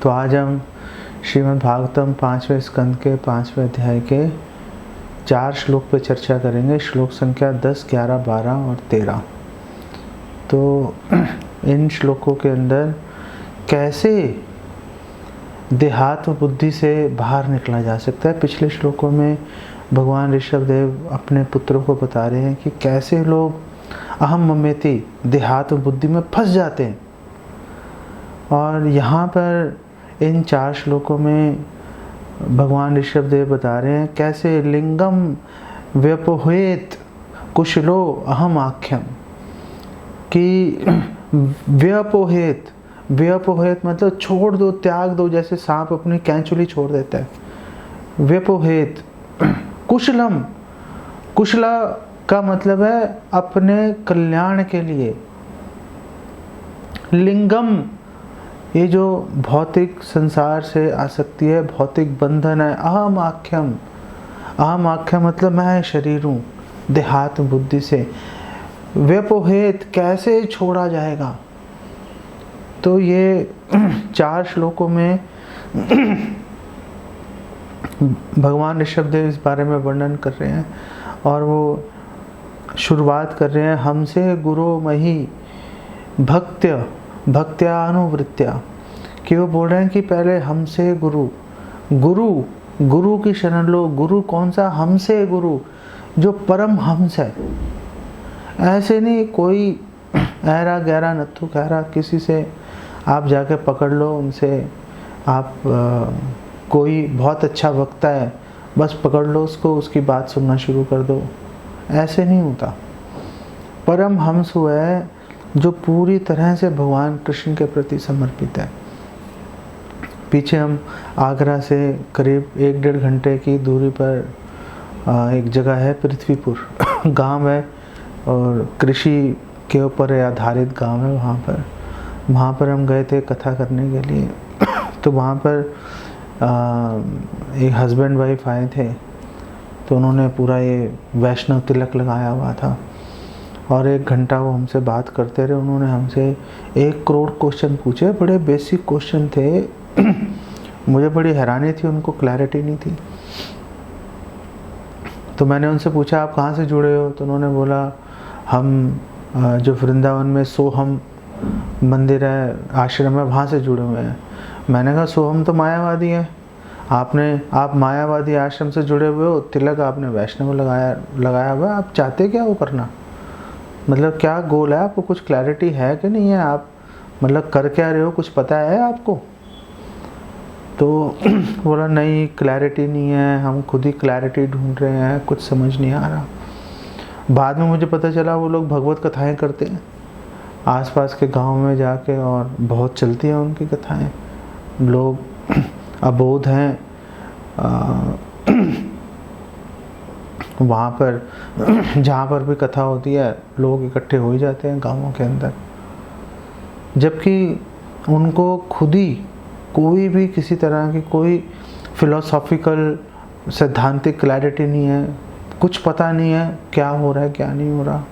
तो आज हम श्रीमद् भागवतम 5वें स्कंद के 5वें अध्याय के 4 श्लोक पे चर्चा करेंगे। श्लोक संख्या 10, 11, 12 और 13। तो इन श्लोकों के अंदर कैसे देहात्म बुद्धि से बाहर निकला जा सकता है। पिछले श्लोकों में भगवान ऋषभ देव अपने पुत्रों को बता रहे हैं कि कैसे लोग अहम ममेति देहात्म बुद्धि में फंस जाते हैं। और यहाँ पर इन 4 श्लोकों में भगवान ऋषभ देव बता रहे हैं कैसे लिंगम व्यपोहेत कुशलो अहम आख्यम, कि व्यपोहेत, व्यपोहेत मतलब छोड़ दो, त्याग दो, जैसे सांप अपनी कैंचुली छोड़ देता है। व्यपोहेत कुशलम, कुशला का मतलब है अपने कल्याण के लिए। लिंगम, ये जो भौतिक संसार से आसक्ति है, भौतिक बंधन है। अहम आख्यम, अहम आख्यम मतलब मैं शरीर हूँ, देहात्म बुद्धि से। व्यपोहेत कैसे छोड़ा जाएगा। तो ये 4 श्लोकों में भगवान ऋषभदेव इस बारे में वर्णन कर रहे हैं। और वो शुरुआत कर रहे हैं हमसे गुरु मही भक्त्य भक्त्यानुवृत्त्या, कि वो बोल रहे हैं कि पहले हमसे गुरु, गुरु गुरु की शरण लो। गुरु कौन सा? हमसे गुरु, जो परम हंस है। ऐसे नहीं कोई ऐरा गहरा नत्थु खैरा किसी से आप जाके पकड़ लो, उनसे आप कोई बहुत अच्छा वक्ता है बस पकड़ लो उसको, उसकी बात सुनना शुरू कर दो। ऐसे नहीं होता। परम हंस वो है जो पूरी तरह से भगवान कृष्ण के प्रति समर्पित है। पीछे हम आगरा से करीब 1-1.5 घंटे की दूरी पर एक जगह है पृथ्वीपुर गांव है, और कृषि के ऊपर आधारित गांव है। वहाँ पर हम गए थे कथा करने के लिए। तो वहाँ पर एक हस्बैंड वाइफ आए थे, तो उन्होंने पूरा ये वैष्णव तिलक लगाया हुआ था और 1 घंटा वो हमसे बात करते रहे। उन्होंने हमसे 1 करोड़ क्वेश्चन पूछे, बड़े बेसिक क्वेश्चन थे। मुझे बड़ी हैरानी थी, उनको क्लैरिटी नहीं थी। तो मैंने उनसे पूछा आप कहाँ से जुड़े हो? तो उन्होंने बोला हम जो वृंदावन में सोहम मंदिर है, आश्रम है, वहाँ से जुड़े हुए हैं। मैंने कहा सोहम तो मायावादी है, आप मायावादी आश्रम से जुड़े हुए हो, तिलक आपने वैष्णव लगाया हुआ है, आप चाहते क्या वो करना? मतलब क्या गोल है आपको? कुछ क्लैरिटी है कि नहीं है? आप मतलब कर क्या रहे हो, कुछ पता है आपको? तो बोला नहीं क्लैरिटी नहीं है, हम खुद ही क्लैरिटी ढूंढ रहे हैं, कुछ समझ नहीं आ रहा। बाद में मुझे पता चला वो लोग भगवत कथाएं करते हैं आसपास के गांव में जाके, और बहुत चलती हैं उनकी कथाएं। लोग अबोध हैं वहाँ पर जहाँ पर भी कथा होती है लोग इकट्ठे हो ही जाते हैं गांवों के अंदर, जबकि उनको खुद ही कोई भी किसी तरह की कोई फिलोसॉफिकल सैद्धांतिक क्लैरिटी नहीं है, कुछ पता नहीं है क्या हो रहा है क्या नहीं हो रहा।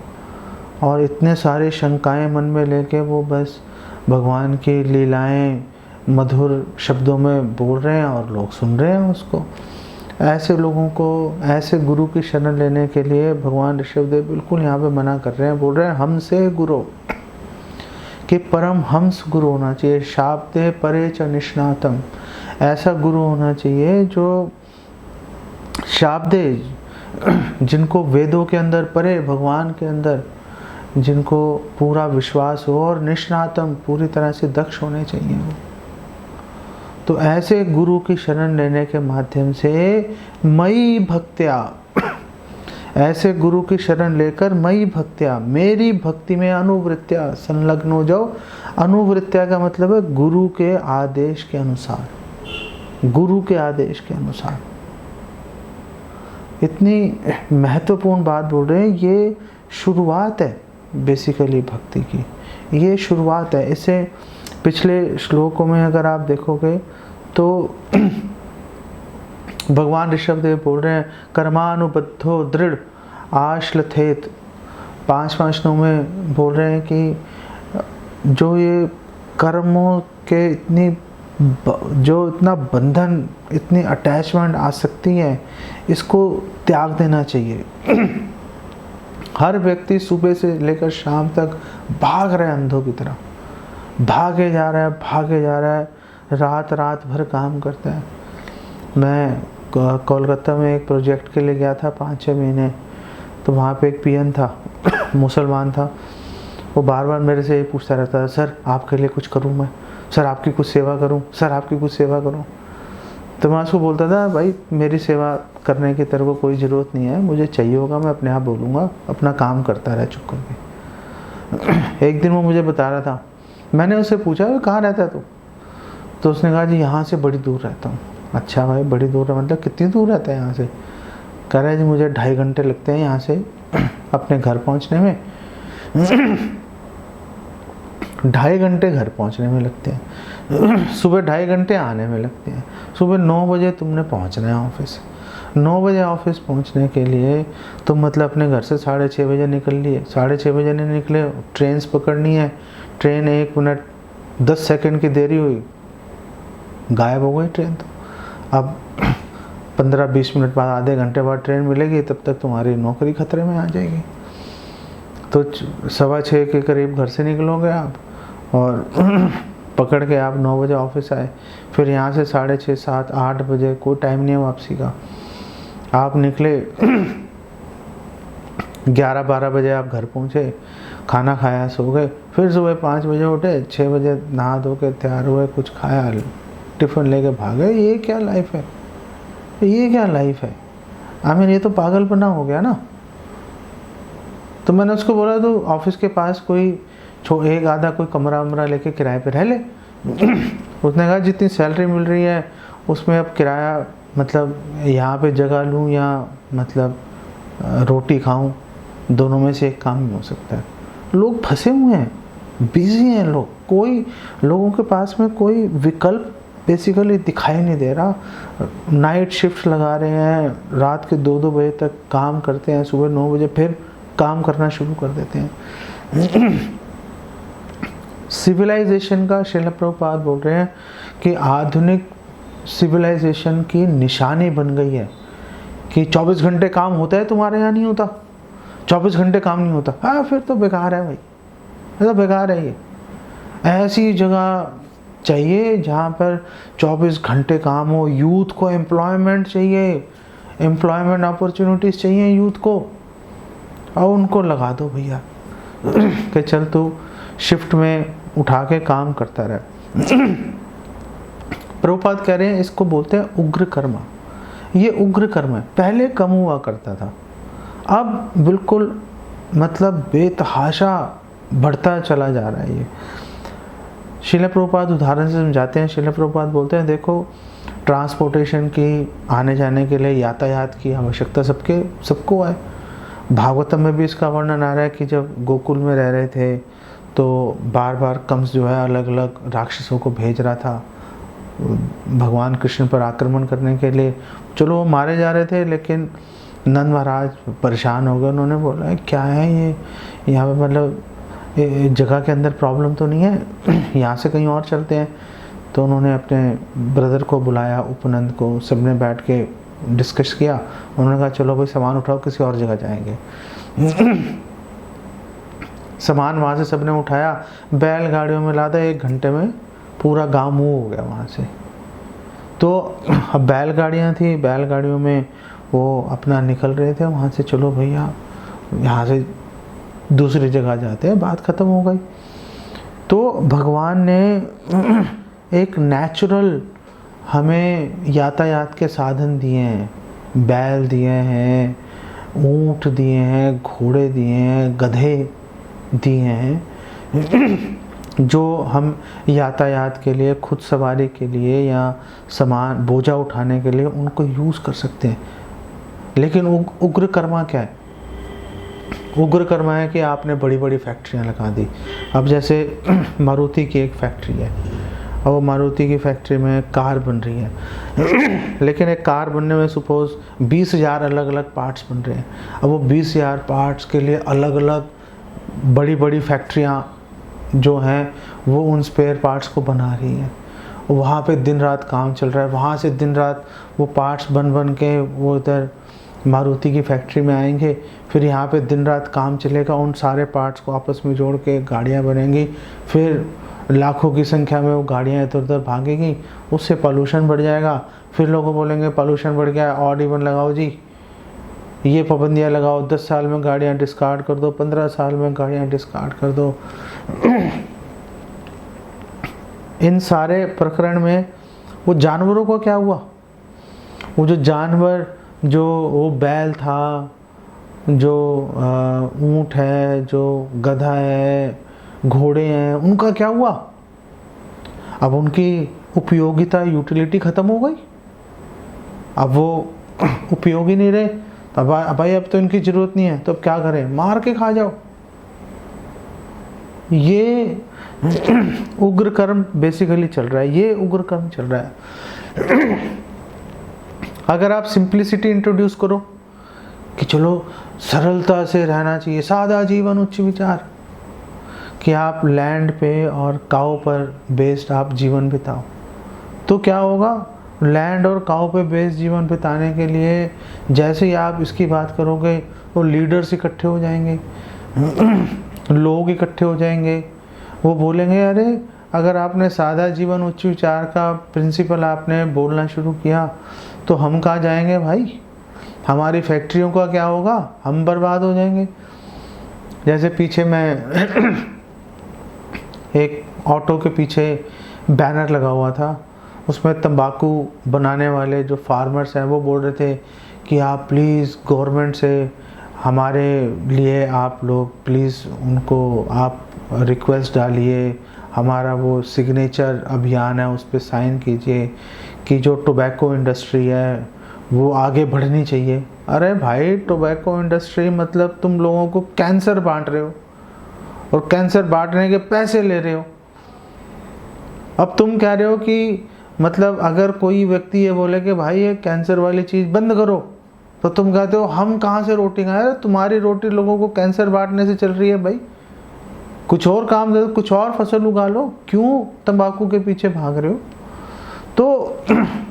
और इतने सारे शंकाएं मन में लेके वो बस भगवान की लीलाएं मधुर शब्दों में बोल रहे हैं और लोग सुन रहे हैं उसको। ऐसे लोगों को, ऐसे गुरु की शरण लेने के लिए भगवान ऋषभदेव बिल्कुल यहाँ पे मना कर रहे हैं। बोल रहे हैं हमसे गुरु, कि परम हंस गुरु होना चाहिए। शाब्दे परे च निष्णातम, ऐसा गुरु होना चाहिए जो शाब्दे, जिनको वेदों के अंदर परे, भगवान के अंदर जिनको पूरा विश्वास हो, और निष्णातम पूरी तरह से दक्ष होने चाहिए वो। तो ऐसे गुरु की शरण लेने के माध्यम से मई भक्त्या, ऐसे गुरु की शरण लेकर मई भक्त्या, मेरी भक्ति में अनुवृत्त्या संलग्न हो जाओ। अनुवृत्त्या का मतलब है गुरु के आदेश के अनुसार, गुरु के आदेश के अनुसार। इतनी महत्वपूर्ण बात बोल रहे हैं। ये शुरुआत है बेसिकली भक्ति की, ये शुरुआत है। इसे पिछले श्लोकों में अगर आप देखोगे तो भगवान ऋषभदेव बोल रहे हैं कर्मानुबद्धो दृढ़ आश्लथेत। 5-5 में बोल रहे हैं कि जो ये कर्मों के इतनी जो इतना बंधन, इतनी अटैचमेंट आ सकती है, इसको त्याग देना चाहिए। हर व्यक्ति सुबह से लेकर शाम तक भाग रहा है, अंधों की तरह भागे जा रहा है, रात भर काम करता है। मैं कोलकाता में एक प्रोजेक्ट के लिए गया था 5-6 महीने, तो वहाँ पे एक पीएन था मुसलमान था। वो बार बार मेरे से ये पूछता रहता था, सर आपके लिए कुछ करूँ मैं, सर आपकी कुछ सेवा करूँ, सर आपकी कुछ सेवा करूँ। तो मैं उसको बोलता था, भाई मेरी सेवा करने की तेरे को कोई ज़रूरत नहीं है, मुझे चाहिए होगा मैं अपने आप बोलूँगा, अपना काम करता रहा चुप करके। एक दिन वो मुझे बता रहा था, मैंने उससे पूछा कहाँ रहता है तो उसने कहा जी यहाँ से बड़ी दूर रहता हूँ। अच्छा भाई बड़ी दूर है, मतलब कितनी दूर रहता है यहाँ से? कह रहा है जी मुझे 2.5 घंटे लगते हैं यहाँ से अपने घर पहुँचने में। 2.5 घंटे घर पहुँचने में लगते हैं, सुबह 2.5 घंटे आने में लगते हैं। सुबह 9 बजे तुमने पहुँचना है ऑफिस। 9 बजे ऑफिस पहुँचने के लिए तुम मतलब अपने घर से 6:30 बजे निकल लिए, 6:30 बजे नहीं निकले, ट्रेन पकड़नी है, ट्रेन 1 मिनट 10 सेकंड की देरी हुई, गायब हो गई ट्रेन। तो अब 15-20 मिनट बाद, आधे घंटे बाद ट्रेन मिलेगी, तब तक तुम्हारी नौकरी खतरे में आ जाएगी। तो 6:15 के करीब घर से निकलोगे आप, और पकड़ के आप 9 बजे ऑफिस आए, फिर यहाँ से 6:30, 7, 8 बजे कोई टाइम नहीं है वापसी का। आप निकले 11-12 बजे आप घर पहुँचे, खाना खाया, सो गए, फिर सुबह 5 बजे उठे, 6 बजे नहा धो के तैयार हुए, कुछ खाया, टिफ़िन लेके भागे। ये क्या लाइफ है, ये क्या लाइफ है? ये तो पागलपना हो गया ना। तो मैंने उसको बोला तो ऑफिस के पास कोई एक आधा कोई कमरा वमरा लेके किराए पे रह ले। उसने कहा जितनी सैलरी मिल रही है उसमें अब किराया, मतलब यहाँ पे जगह लूँ या मतलब रोटी खाऊं, दोनों में से एक काम ही हो सकता है। लोग फंसे हुए हैं, बिजी हैं लोग, कोई लोगों के पास में कोई विकल्प बेसिकली दिखाई नहीं दे रहा। नाइट शिफ्ट लगा रहे हैं, रात के 2-2 बजे तक काम करते हैं, सुबह 9 बजे फिर काम करना शुरू कर देते हैं। सिविलाइजेशन का श्रील प्रभुपाद बोल रहे हैं कि आधुनिक सिविलाइजेशन की निशानी बन गई है कि 24 घंटे काम होता है, तुम्हारे यहाँ नहीं होता, 24 घंटे काम नहीं होता। हाँ फिर तो बेकार है भाई, तो बेकार है। ये ऐसी जगह चाहिए जहाँ पर 24 घंटे काम हो। यूथ को एम्प्लॉयमेंट चाहिए, एम्प्लॉयमेंट अपॉर्चुनिटीज़ चाहिए यूथ को, और उनको लगा दो भैया कि चल तू शिफ्ट में उठा के काम करता रहे। प्रभुपाद कह रहे हैं इसको बोलते हैं उग्र कर्म। ये उग्र कर्म है, पहले कम हुआ करता था, अब बिल्कुल मतलब बेतहाशा बढ़ता चला जा रहा है। ये श्रील प्रभुपाद उदाहरण से समझाते हैं। श्रील प्रभुपाद बोलते हैं देखो, ट्रांसपोर्टेशन की, आने जाने के लिए यातायात की आवश्यकता सबको है। भागवतम में भी इसका वर्णन आ रहा है कि जब गोकुल में रह रहे थे तो बार बार कंस जो है अलग अलग राक्षसों को भेज रहा था भगवान कृष्ण पर आक्रमण करने के लिए। चलो वो मारे जा रहे थे, लेकिन नंद महाराज परेशान हो गए। उन्होंने बोला क्या है ये, यहाँ पे मतलब जगह के अंदर प्रॉब्लम तो नहीं है, यहाँ से कहीं और चलते हैं। तो उन्होंने अपने ब्रदर को बुलाया, उपनंद को, सबने बैठ के डिस्कस किया। उन्होंने कहा चलो भाई सामान उठाओ, किसी और जगह जाएंगे। सामान वहाँ से सबने उठाया, बैलगाड़ियों में लादा, 1 घंटे में पूरा गांव मूव हो गया वहाँ से। तो अब बैलगाड़ियाँ थी, बैलगाड़ियों में वो अपना निकल रहे थे वहाँ से, चलो भैया यहाँ से दूसरी जगह जाते हैं, बात ख़त्म हो गई। तो भगवान ने एक नेचुरल हमें यातायात के साधन दिए हैं, बैल दिए हैं, ऊँट दिए हैं, घोड़े दिए हैं, गधे दिए हैं, जो हम यातायात के लिए, खुद सवारी के लिए या सामान बोझा उठाने के लिए उनको यूज़ कर सकते हैं। लेकिन उग्र कर्मा क्या है? उग्र कर्मा है कि आपने बड़ी बड़ी फैक्ट्रियाँ लगा दी। अब जैसे मारुति की एक फैक्ट्री है, और वो मारुति की फैक्ट्री में कार बन रही है, लेकिन एक कार बनने में सपोज 20,000 अलग अलग पार्ट्स बन रहे हैं। अब वो 20,000 पार्ट्स के लिए अलग अलग बड़ी बड़ी फैक्ट्रियाँ जो हैं वो उन स्पेयर पार्ट्स को बना रही हैं। वहाँ पे दिन रात काम चल रहा है, वहाँ से दिन रात वो पार्ट्स बन बन के वो इधर मारुति की फैक्ट्री में आएंगे, फिर यहाँ पे दिन रात काम चलेगा, उन सारे पार्ट्स को आपस में जोड़ के गाड़ियाँ बनेंगी, फिर लाखों की संख्या में वो गाड़ियाँ इधर उधर भागेंगी, उससे पोल्यूशन बढ़ जाएगा। फिर लोग बोलेंगे पोल्यूशन बढ़ गया, ऑड इवन लगाओ जी, ये पाबंदियाँ लगाओ, 10 साल में गाड़ियाँ डिस्कार्ड कर दो, 15 साल में गाड़ियाँ डिस्कार्ड कर दो। इन सारे प्रकरण में वो जानवरों को क्या हुआ? वो जो जानवर, जो वो बैल था, जो ऊँट है, जो गधा है, घोड़े हैं, उनका क्या हुआ? अब उनकी उपयोगिता, यूटिलिटी खत्म हो गई, अब वो उपयोगी नहीं रहे। अब भाई अब तो इनकी जरूरत नहीं है, तो अब क्या करें? मार के खा जाओ। ये उग्र कर्म बेसिकली चल रहा है, ये उग्र कर्म चल रहा है। अगर आप सिंप्लिसिटी इंट्रोड्यूस करो कि चलो सरलता से रहना चाहिए, सादा जीवन उच्च विचार, कि आप लैंड पे और काऊ पर बेस्ड आप जीवन बिताओ, तो क्या होगा? लैंड और काऊ पे बेस्ड जीवन बिताने के लिए जैसे ही आप इसकी बात करोगे तो लीडर्स इकट्ठे हो जाएंगे, लोग इकट्ठे हो जाएंगे, वो बोलेंगे अरे अगर आपने सादा जीवन उच्च विचार का प्रिंसिपल आपने बोलना शुरू किया तो हम कहाँ जाएंगे भाई? हमारी फैक्ट्रियों का क्या होगा? हम बर्बाद हो जाएंगे। जैसे पीछे मैं एक ऑटो के पीछे बैनर लगा हुआ था, उसमें तंबाकू बनाने वाले जो फार्मर्स हैं वो बोल रहे थे कि आप प्लीज़ गवर्नमेंट से हमारे लिए आप लोग प्लीज़ उनको आप रिक्वेस्ट डालिए, हमारा वो सिग्नेचर अभियान है उस पर साइन कीजिए कि जो टोबैको इंडस्ट्री है वो आगे बढ़नी चाहिए। अरे भाई, टोबैको इंडस्ट्री मतलब तुम लोगों को कैंसर बांट रहे हो और कैंसर बांटने के पैसे ले रहे हो। अब तुम कह रहे हो कि मतलब अगर कोई व्यक्ति ये बोले कि भाई ये कैंसर वाली चीज़ बंद करो, तो तुम कहते हो हम कहाँ से रोटी खाएं? तुम्हारी रोटी लोगों को कैंसर बांटने से चल रही है भाई, कुछ और काम दे, कुछ और फसल उगा लो, क्यों तंबाकू के पीछे भाग रहे हो? तो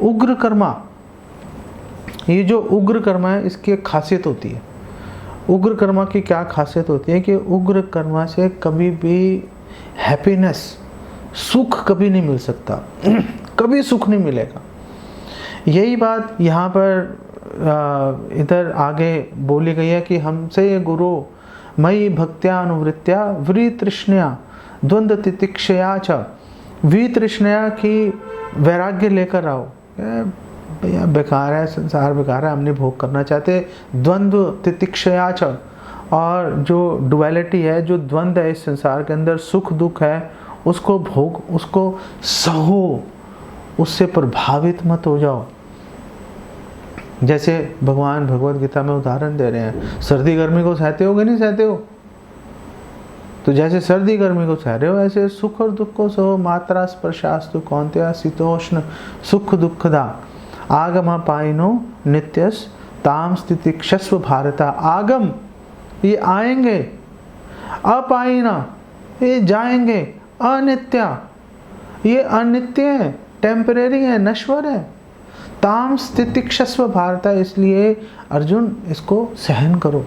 उग्र कर्मा, ये जो उग्र कर्मा है इसकी एक खासियत होती है। उग्र कर्मा की क्या खासियत होती है कि उग्र कर्मा से कभी भी हैप्पीनेस, सुख कभी नहीं मिल सकता, कभी सुख नहीं मिलेगा। यही बात यहाँ पर इधर आगे बोली गई है कि हमसे ये गुरु मयि भक्त्या अनुवृत्त्या वितृष्णया द्वंद्व तितिक्षया च, वितृष्णया की वैराग्य लेकर आओ। भैया बेकार है, संसार बेकार है, हम नहीं भोग करना चाहते। द्वंद्व तितिक्षया च, और जो डुअलिटी है, जो द्वंद्व है इस संसार के अंदर, सुख दुख है, उसको भोग, उसको सहो, उससे प्रभावित मत हो जाओ। जैसे भगवान भगवत गीता में उदाहरण दे रहे हैं, सर्दी गर्मी को सहते हो कि नहीं सहते हो? तो जैसे सर्दी गर्मी को सह रहे हो ऐसे सुख और दुख को सहो। मात्रा स्पर्शास्तु कौन्तेय शीतोष्ण सुख दुखदा आगम पाइनो नित्यस ताम स्थितिक्षस्व भारता। आगम ये आएंगे, अपाइना ये जाएंगे, अनित्या ये अनित्य है, टेम्परेरी है, नश्वर है। ताम स्थितिक्षस्व भारता, इसलिए अर्जुन इसको सहन करो।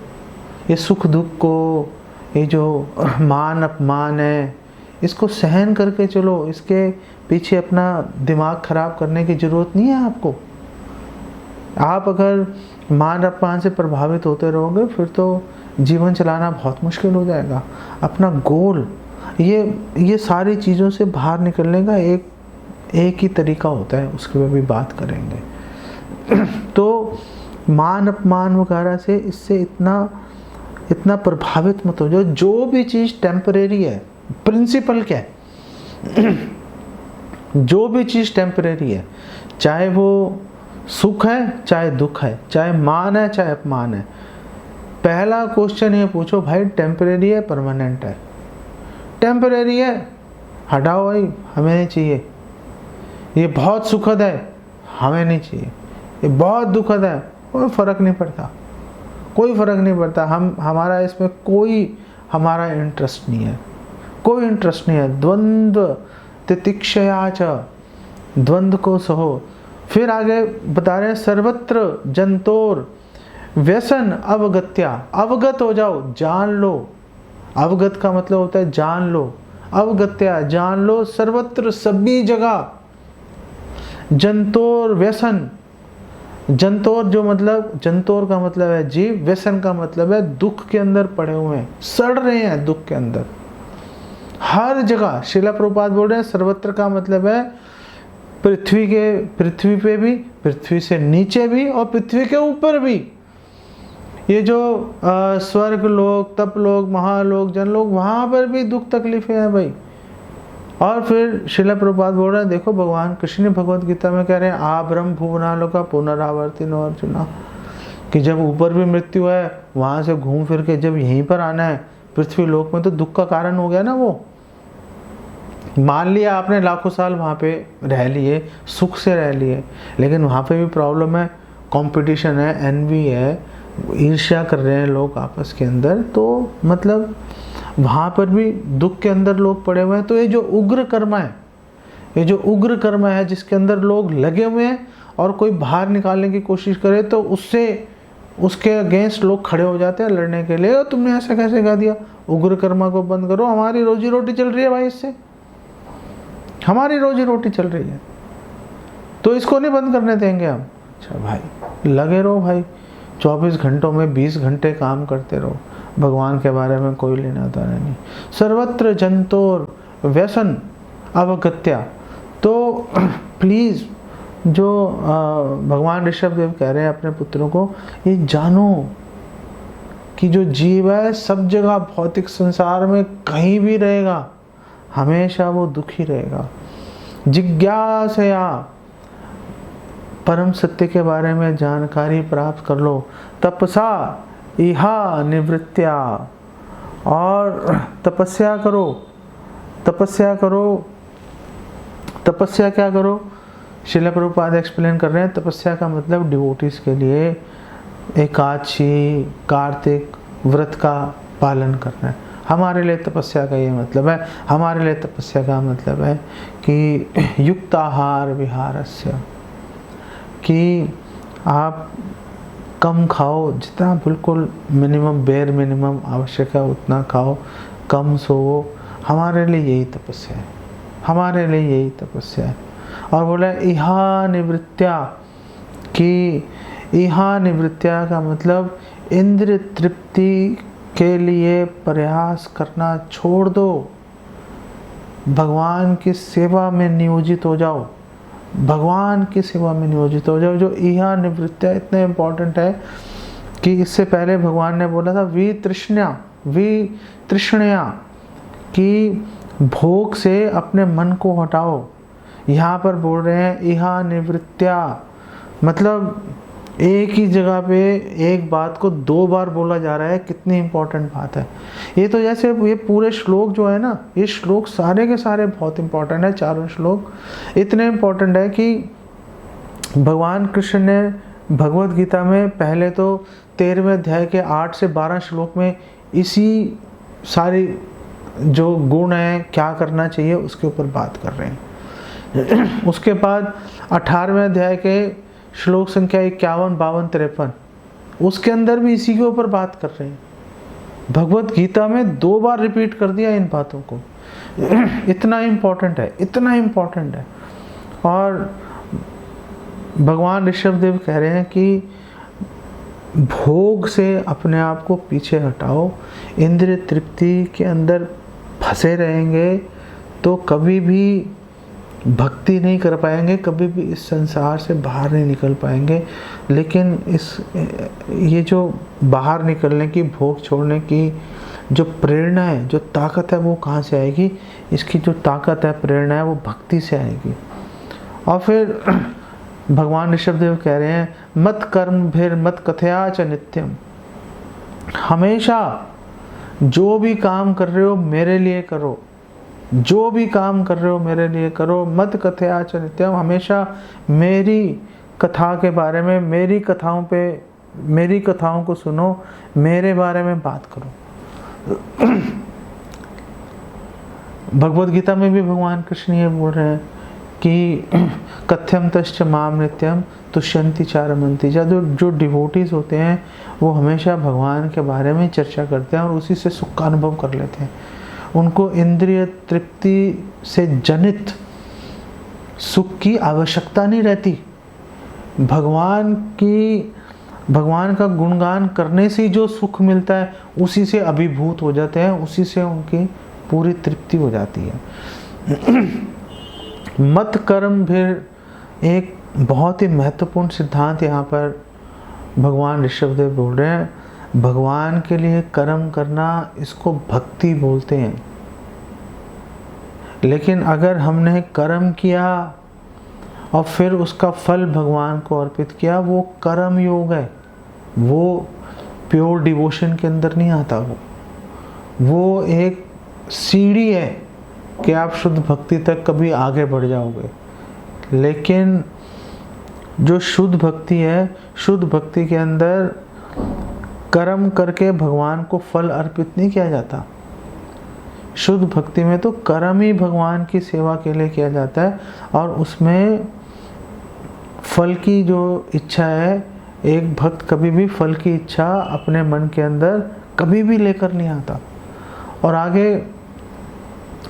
ये सुख दुख को, ये जो मान अपमान है, इसको सहन करके चलो। इसके पीछे अपना दिमाग खराब करने की ज़रूरत नहीं है आपको। आप अगर मान अपमान से प्रभावित होते रहोगे फिर तो जीवन चलाना बहुत मुश्किल हो जाएगा। अपना गोल, ये सारी चीज़ों से बाहर निकलने का एक ही तरीका होता है, उसके बारे में भी बात करेंगे। तो मान अपमान वगैरह से इससे इतना प्रभावित मत हो जाओ। जो भी चीज़ टेम्परेरी है, प्रिंसिपल क्या है, जो भी चीज़ टेम्परेरी है, चाहे वो सुख है चाहे दुख है, चाहे मान है चाहे अपमान है, पहला क्वेश्चन ये पूछो भाई टेम्परेरी है परमानेंट है? टेम्परेरी है, हटाओ भाई, हमें नहीं चाहिए। ये बहुत सुखद है, हमें नहीं चाहिए। ये बहुत दुखद है, कोई फ़र्क नहीं पड़ता, कोई फ़र्क नहीं पड़ता। हमारा इसमें कोई हमारा इंटरेस्ट नहीं है, कोई इंटरेस्ट नहीं है। द्वंद्व तितिक्षया च, द्वंद्व को सहो। फिर आगे बता रहे हैं सर्वत्र जंतोर व्यसन अवगत्या, अवगत हो जाओ, जान लो। अवगत का मतलब होता है जान लो, अवगत्या जान लो, सर्वत्र सभी जगह, जंतोर व्यसन, जंतोर जो मतलब, जंतोर का मतलब है जीव, व्यसन का मतलब है दुख के अंदर पड़े हुए हैं, सड़ रहे हैं दुख के अंदर हर जगह। श्रीला प्रभुपाद बोल रहे हैं सर्वत्र का मतलब है पृथ्वी पे भी, पृथ्वी से नीचे भी और पृथ्वी के ऊपर भी। ये जो स्वर्ग लोक, तप लोक, महालोक, जनलोक, वहां पर भी दुख तकलीफें हैं भाई। और फिर श्रीला प्रभुपाद बोल रहे हैं देखो भगवान कृष्ण ने भगवत गीता में कह रहे हैं आ ब्रह्म भुवनालोका पुनरावर्तिनो अर्जुना, कि जब ऊपर भी मृत्यु है वहां से घूम फिर के जब यहीं पर आना है पृथ्वी लोक में, तो दुख का कारण हो गया ना वो। मान लिया आपने लाखों साल वहां पे रह लिए, सुख से रह लिए, लेकिन वहां पे भी प्रॉब्लम है, कंपटीशन है, एनवी है, ईर्ष्या कर रहे हैं लोग आपस के अंदर, तो मतलब वहां पर भी दुख के अंदर लोग पड़े हुए हैं। तो ये जो उग्र कर्म है, ये जो उग्र कर्म है जिसके अंदर लोग लगे हुए हैं और कोई बाहर निकालने की कोशिश करे तो उससे उसके अगेंस्ट लोग खड़े हो जाते हैं लड़ने के लिए। और तुमने ऐसा कैसे कह दिया, उग्र कर्मा को बंद करो, हमारी रोजी रोटी चल रही है भाई, इससे हमारी रोजी रोटी चल रही है, तो इसको नहीं बंद करने देंगे हम। अच्छा भाई लगे रहो भाई, 24 घंटों में 20 घंटे काम करते रहो, भगवान के बारे में कोई लेना देना नहीं। सर्वत्र जंतोर व्यसन अवगत्या। तो प्लीज जो भगवान ऋषभ देव कह रहे हैं अपने पुत्रों को, ये जानो कि जो जीव है सब जगह भौतिक संसार में कहीं भी रहेगा, हमेशा वो दुखी रहेगा। जिज्ञासया परम सत्य के बारे में जानकारी प्राप्त कर लो। तपसा इहा निवृत्त्या, और तपस्या करो, तपस्या करो। तपस्या क्या करो, श्रील प्रभुपाद एक्सप्लेन कर रहे हैं, तपस्या का मतलब डिवोटीज के लिए एकादशी कार्तिक व्रत का पालन करना है। हमारे लिए तपस्या का ये मतलब है, हमारे लिए तपस्या का मतलब है कि युक्ताहार विहारस्य, कि आप कम खाओ, जितना बिल्कुल मिनिमम बेर मिनिमम आवश्यक है उतना खाओ, कम सोओ। हमारे लिए यही तपस्या है, हमारे लिए यही तपस्या है। और बोला इहा निवृत्त्या, कि इहा निवृत्त्या का मतलब इंद्रिय तृप्ति के लिए प्रयास करना छोड़ दो, भगवान की सेवा में नियोजित हो जाओ, भगवान की सेवा में नियोजित हो जाओ। जो इहा निवृत्त्या इतना इम्पोर्टेंट है कि इससे पहले भगवान ने बोला था वितृष्णया, कि भोग से अपने मन को हटाओ। यहाँ पर बोल रहे हैं इहा निवृत्त्या, मतलब एक ही जगह पे एक बात को 2 बार बोला जा रहा है, कितनी इंपॉर्टेंट बात है ये। तो जैसे ये पूरे श्लोक जो है ना, ये श्लोक सारे के सारे बहुत इंपॉर्टेंट है, चारों श्लोक इतने इंपॉर्टेंट है कि भगवान कृष्ण ने भगवत गीता में पहले तो 13वें अध्याय के 8 से 12 श्लोक में इसी सारी जो गुण है, क्या करना चाहिए, उसके ऊपर बात कर रहे हैं। उसके बाद 18वें अध्याय के श्लोक संख्या 51, 52, 53, उसके अंदर भी इसी के ऊपर बात कर रहे हैं। भगवत गीता में 2 बार रिपीट कर दिया इन बातों को। इतना इम्पोर्टेंट है, इतना इम्पोर्टेंट है। और भगवान ऋषभ देव कह रहे हैं कि भोग से अपने आप को पीछे हटाओ, इंद्रिय तृप्ति के अंदर फंसे रहेंगे तो कभी भी भक्ति नहीं कर पाएंगे, कभी भी इस संसार से बाहर नहीं निकल पाएंगे। लेकिन ये जो बाहर निकलने की, भोग छोड़ने की जो प्रेरणा है, जो ताकत है, वो कहाँ से आएगी? इसकी जो ताकत है, प्रेरणा है, वो भक्ति से आएगी। और फिर भगवान ऋषभदेव कह रहे हैं मत कर्म फिर मत कथया च नित्यम, हमेशा जो भी काम कर रहे हो मेरे लिए करो, जो भी काम कर रहे हो मेरे लिए करो। मत कथया च नित्यम, हमेशा मेरी कथा के बारे में, मेरी कथाओं को सुनो, मेरे बारे में बात करो। भगवत गीता में भी भगवान कृष्ण ये बोल रहे हैं कि कथ्यम तश्च माम नित्यम तुष्यंति चारमंती। जो डिवोटीज होते हैं वो हमेशा भगवान के बारे में चर्चा करते हैं और उसी से सुख का अनुभव कर लेते हैं। उनको इंद्रिय तृप्ति से जनित सुख की आवश्यकता नहीं रहती। भगवान का गुणगान करने से जो सुख मिलता है उसी से अभिभूत हो जाते हैं, उसी से उनकी पूरी तृप्ति हो जाती है। मत कर्म फिर एक बहुत ही महत्वपूर्ण सिद्धांत यहाँ पर भगवान ऋषभदेव बोल रहे हैं। भगवान के लिए कर्म करना, इसको भक्ति बोलते हैं। लेकिन अगर हमने कर्म किया और फिर उसका फल भगवान को अर्पित किया, वो कर्म योग है, वो प्योर डिवोशन के अंदर नहीं आता। वो एक सीढ़ी है कि आप शुद्ध भक्ति तक कभी आगे बढ़ जाओगे। लेकिन जो शुद्ध भक्ति है, शुद्ध भक्ति के अंदर कर्म करके भगवान को फल अर्पित नहीं किया जाता। शुद्ध भक्ति में तो कर्म ही भगवान की सेवा के लिए किया जाता है और उसमें फल की जो इच्छा है, एक भक्त कभी भी फल की इच्छा अपने मन के अंदर कभी भी लेकर नहीं आता। और आगे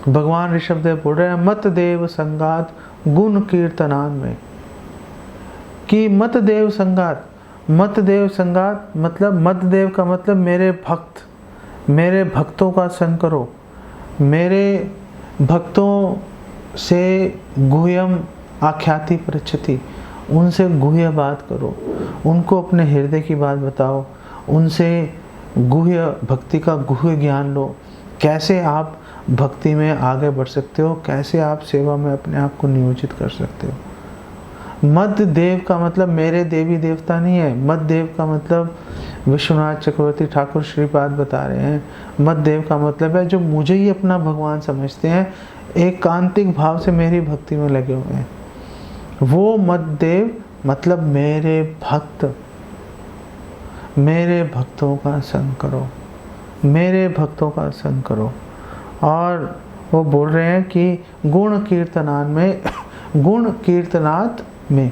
भगवान ऋषभदेव बोल रहे हैं, मत देव संगात गुण कीर्तनान में, कि मत देव संगात मतलब मत देव का मतलब मेरे भक्तों का संग करो, मेरे भक्तों से गुह्यम आख्याति पृच्छति, उनसे गुह्य बात करो, उनको अपने हृदय की बात बताओ, उनसे गुह्य भक्ति का गुह्य ज्ञान लो। कैसे आप भक्ति में आगे बढ़ सकते हो, कैसे आप सेवा में अपने आप को नियोजित कर सकते हो। मद देव का मतलब मेरे देवी देवता नहीं है। मद देव का मतलब विश्वनाथ चक्रवर्ती ठाकुर श्रीपाद बता रहे हैं, मद देव का मतलब है जो मुझे ही अपना भगवान समझते हैं, एकांतिक भाव से मेरी भक्ति में लगे हुए हैं। वो मद देव मतलब मेरे भक्तों का संग करो, मेरे भक्तों का संग करो। और वो बोल रहे हैं कि गुण कीर्तनात् में,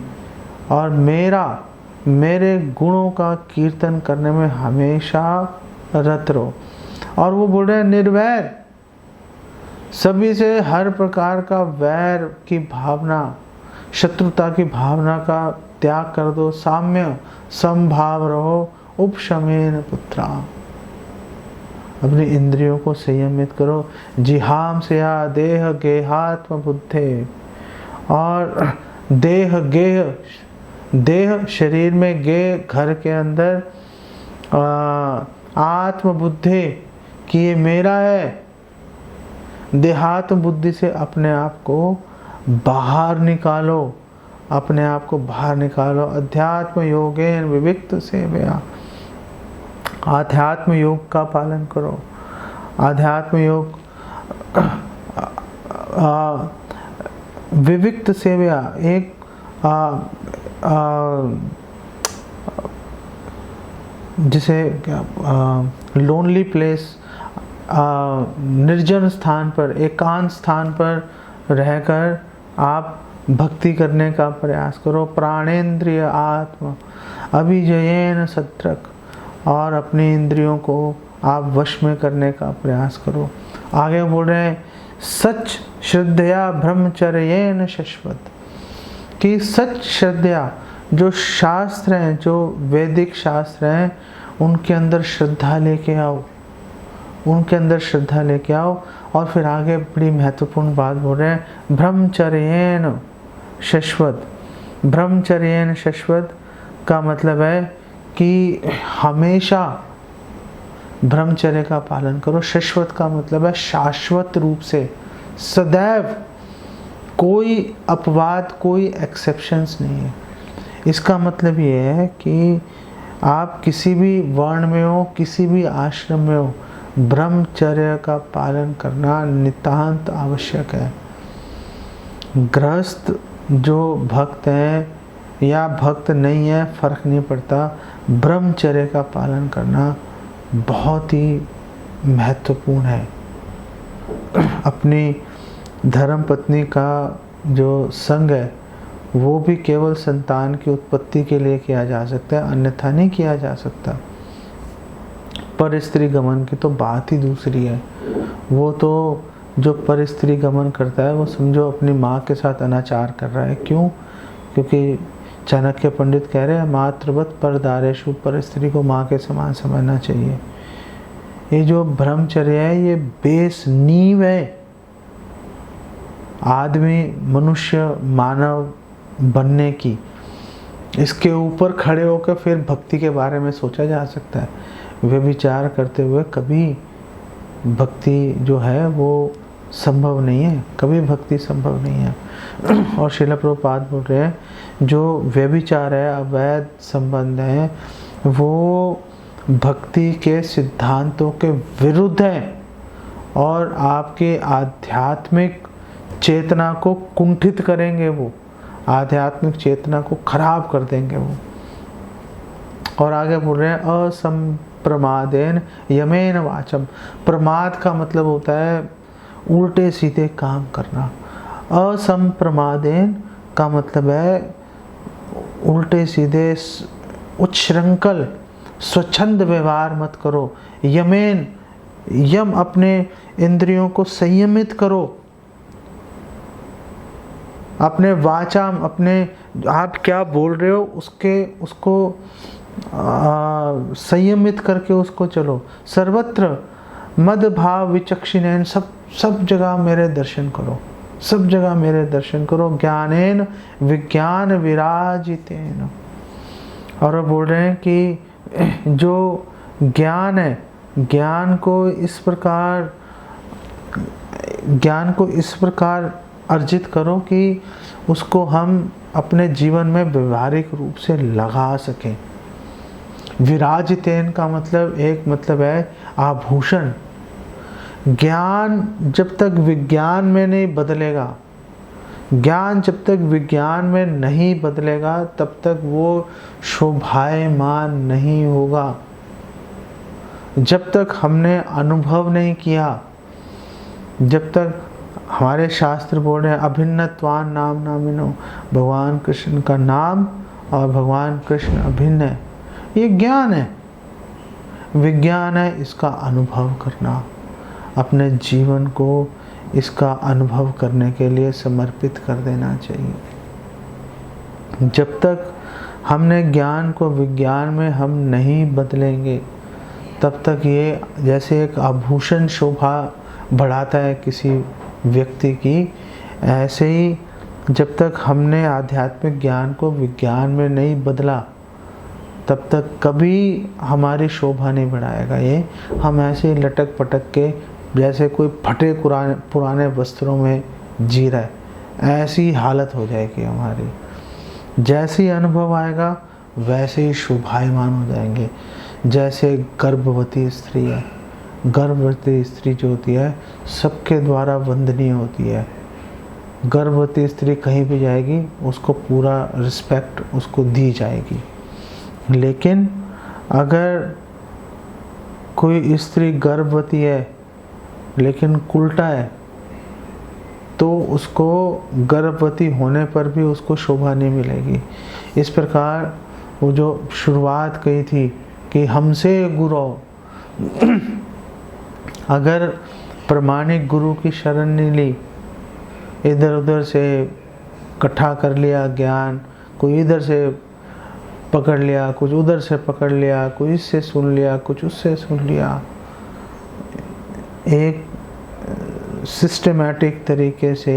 और मेरे गुणों का कीर्तन करने में हमेशा रत रहो। और वो बोल रहे हैं निर्वैर, सभी से हर प्रकार का वैर की भावना, शत्रुता की भावना का त्याग कर दो, साम्य समभाव रहो, उपशमेन पुत्रा, अपनी इंद्रियों को संयमित करो। जिहाम से या देह गेहात्म बुद्धे, और देह शरीर में, गे घर के अंदर, आत्म बुद्धि कि ये मेरा है, देहात्म बुद्धि से अपने आप को बाहर निकालो, अपने आप को बाहर निकालो। अध्यात्म योगेन विविक्त सेवया, आध्यात्म योग का पालन करो। आध्यात्म योग विविक्त सेवया, एक जिसे लोनली प्लेस, निर्जन स्थान पर, एकांत स्थान पर रहकर आप भक्ति करने का प्रयास करो। प्राणेन्द्रिय आत्मा अभिजयेन सत्रक, और अपनी इंद्रियों को आप वश में करने का प्रयास करो। आगे बोल रहे हैं सच श्रद्धया ब्रह्मचर्येन शश्वत, कि सच श्रद्धया, जो शास्त्र हैं, जो वैदिक शास्त्र हैं, उनके अंदर श्रद्धा लेके आओ, उनके अंदर श्रद्धा लेके आओ। और फिर आगे बड़ी महत्वपूर्ण बात बोल रहे हैं ब्रह्मचर्येन शश्वत। ब्रह्मचर्येन शश्वत का मतलब है कि हमेशा ब्रह्मचर्य का पालन करो। शश्वत का मतलब है शाश्वत रूप से, सदैव, कोई अपवाद, कोई एक्सेप्शंस नहीं है। इसका मतलब ये है कि आप किसी भी वर्ण में हो, किसी भी आश्रम में हो, ब्रह्मचर्य का पालन करना नितांत आवश्यक है। गृहस्थ जो भक्त हैं या भक्त नहीं है, फर्क नहीं पड़ता, ब्रह्मचर्य का पालन करना बहुत ही महत्वपूर्ण है। अपनी धर्म पत्नी का जो संग है वो भी केवल संतान की उत्पत्ति के लिए किया जा सकता है, अन्यथा नहीं किया जा सकता। पर स्त्री गमन की तो बात ही दूसरी है। वो तो जो पर स्त्री गमन करता है वो समझो अपनी माँ के साथ अनाचार कर रहा है। क्यों? क्योंकि चाणक्य पंडित कह रहे हैं मातृवत पर दारेशु, पर स्त्री को माँ के समान समझना चाहिए। ये जो ब्रह्मचर्य है ये बेस नींव है आदमी मनुष्य मानव बनने की। इसके ऊपर खड़े होकर फिर भक्ति के बारे में सोचा जा सकता है। वे विचार करते हुए कभी भक्ति जो है वो संभव नहीं है, कभी भक्ति संभव नहीं है। और श्रील प्रभुपाद बोल रहे हैं जो व्यभिचार है, अवैध संबंध है, वो भक्ति के सिद्धांतों के विरुद्ध है और आपके आध्यात्मिक चेतना को कुंठित करेंगे, वो आध्यात्मिक चेतना को खराब कर देंगे वो। और आगे बोल रहे हैं असंप्रमादेन यमेन वाचम। प्रमाद का मतलब होता है उल्टे सीधे काम करना। असंप्रमादेन का मतलब है उल्टे सीधे उच्छृंखल स्वच्छंद व्यवहार मत करो। यमेन, यम अपने इंद्रियों को संयमित करो। अपने वाचाम, अपने आप क्या बोल रहे हो उसको संयमित करके उसको चलो। सर्वत्र मद भाव विचक्षिणेन, सब जगह मेरे दर्शन करो, सब जगह मेरे दर्शन करो। ज्ञानेन विज्ञान विराजितेन। और वो बोल रहे हैं कि जो ज्ञान है, ज्ञान को इस प्रकार अर्जित करो कि उसको हम अपने जीवन में व्यवहारिक रूप से लगा सकें। विराजितेन का मतलब एक मतलब है आभूषण। ज्ञान जब तक विज्ञान में नहीं बदलेगा, ज्ञान जब तक विज्ञान में नहीं बदलेगा तब तक वो शोभायमान नहीं होगा। जब तक हमने अनुभव नहीं किया, जब तक हमारे शास्त्र बोल रहे हैं अभिन्नत्वान नाम नामिनो, भगवान कृष्ण का नाम और भगवान कृष्ण अभिन्न है, ये ज्ञान है, विज्ञान है। इसका अनुभव करना, अपने जीवन को इसका अनुभव करने के लिए समर्पित कर देना चाहिए। जब तक हमने ज्ञान को विज्ञान में हम नहीं बदलेंगे तब तक ये जैसे एक आभूषण शोभा बढ़ाता है किसी व्यक्ति की, ऐसे ही जब तक हमने आध्यात्मिक ज्ञान को विज्ञान में नहीं बदला तब तक कभी हमारी शोभा नहीं बढ़ाएगा। ये हम ऐसे लटक पटक के जैसे कोई फटे पुराने वस्त्रों में जी रहा है, ऐसी हालत हो जाएगी हमारी। जैसे ही अनुभव आएगा वैसे ही शोभायमान हो जाएंगे। जैसे गर्भवती स्त्री है, गर्भवती स्त्री जो होती है सबके द्वारा वंदनीय होती है। गर्भवती स्त्री कहीं भी जाएगी उसको पूरा रिस्पेक्ट उसको दी जाएगी। लेकिन अगर कोई स्त्री गर्भवती है लेकिन उल्टा है तो उसको गर्भवती होने पर भी उसको शोभा नहीं मिलेगी। इस प्रकार वो जो शुरुआत कही थी कि हमसे गुरु, अगर प्रमाणिक गुरु की शरण नहीं ली, इधर उधर से इकट्ठा कर लिया ज्ञान, कोई इधर से पकड़ लिया, कुछ उधर से पकड़ लिया, कुछ इससे सुन लिया, कुछ उससे सुन लिया, एक सिस्टमैटिक तरीके से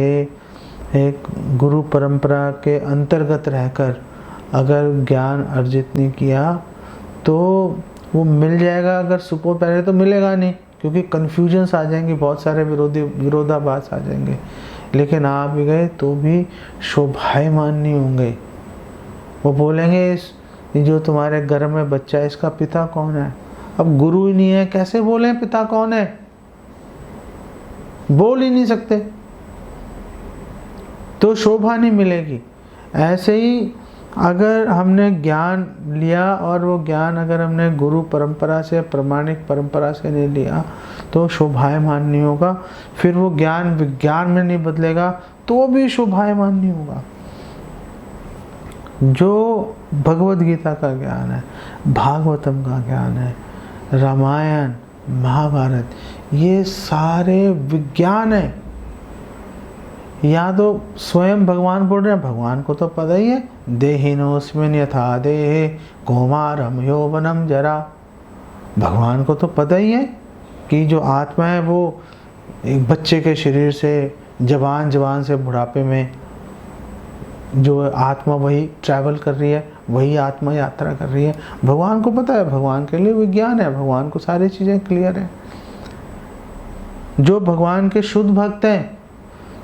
एक गुरु परंपरा के अंतर्गत रहकर अगर ज्ञान अर्जित नहीं किया तो वो मिल जाएगा, अगर सुपर पहले तो मिलेगा नहीं, क्योंकि कन्फ्यूजन्स आ जाएंगे, बहुत सारे विरोधाभास आ जाएंगे। लेकिन आ भी गए तो भी शोभायमान नहीं होंगे। वो बोलेंगे ये जो तुम्हारे घर में बच्चा है इसका पिता कौन है? अब गुरु ही नहीं है, कैसे बोले पिता कौन है? बोल ही नहीं सकते, तो शोभा नहीं मिलेगी। ऐसे ही अगर हमने ज्ञान लिया और वो ज्ञान अगर हमने गुरु परंपरा से, प्रामाणिक परंपरा से नहीं लिया तो शोभायमान नहीं होगा। फिर वो ज्ञान विज्ञान में नहीं बदलेगा, तो भी शोभायमान नहीं होगा। जो भगवद गीता का ज्ञान है, भागवतम का ज्ञान है, रामायण, महाभारत, ये सारे विज्ञान है। या तो स्वयं भगवान बोल रहे हैं, भगवान को तो पता ही है, देहिनोऽस्मिन् यथा देहे कौमारं यौवनं जरा। भगवान को तो पता ही है कि जो आत्मा है वो एक बच्चे के शरीर से जवान से बुढ़ापे में जो आत्मा वही ट्रैवल कर रही है, वही आत्मा यात्रा कर रही है। भगवान को पता है, भगवान के लिए विज्ञान है, भगवान को सारी चीज़ें क्लियर है। जो भगवान के शुद्ध भक्त हैं,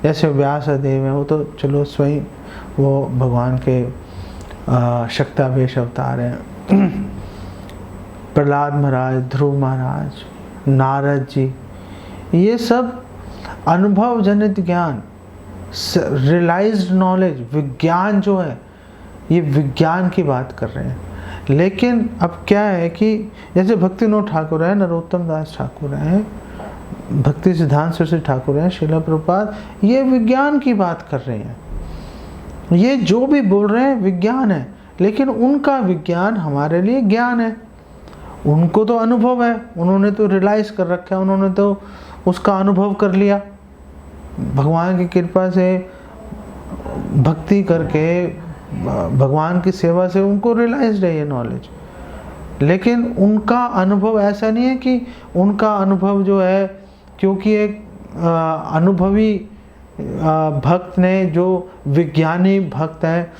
जैसे व्यासदेव हैं, वो तो चलो स्वयं वो भगवान के शक्तावेश अवतार हैं। प्रहलाद महाराज, ध्रुव महाराज, नारद जी, ये सब अनुभव जनित ज्ञान, रियलाइज्ड नॉलेज, विज्ञान जो है, ये विज्ञान की बात कर रहे हैं। लेकिन अब क्या है कि जैसे भक्तिविनोद ठाकुर है, नरोत्तम दास ठाकुर हैं, भक्ति सिद्धांत सरस्वती ठाकुर हैं, श्रील प्रभुपाद, ये विज्ञान की बात कर रहे हैं। ये जो भी बोल रहे हैं विज्ञान है, लेकिन उनका विज्ञान हमारे लिए ज्ञान है। उनको तो अनुभव है, उन्होंने तो रियलाइज कर रखा है, उन्होंने तो उसका अनुभव कर लिया। भगवान की कृपा से भक्ति करके, भगवान की सेवा से उनको रियलाइज्ड है ये नॉलेज। लेकिन उनका अनुभव ऐसा नहीं है कि उनका अनुभव जो है, क्योंकि एक अनुभवी भक्त ने, जो विज्ञानी भक्त है,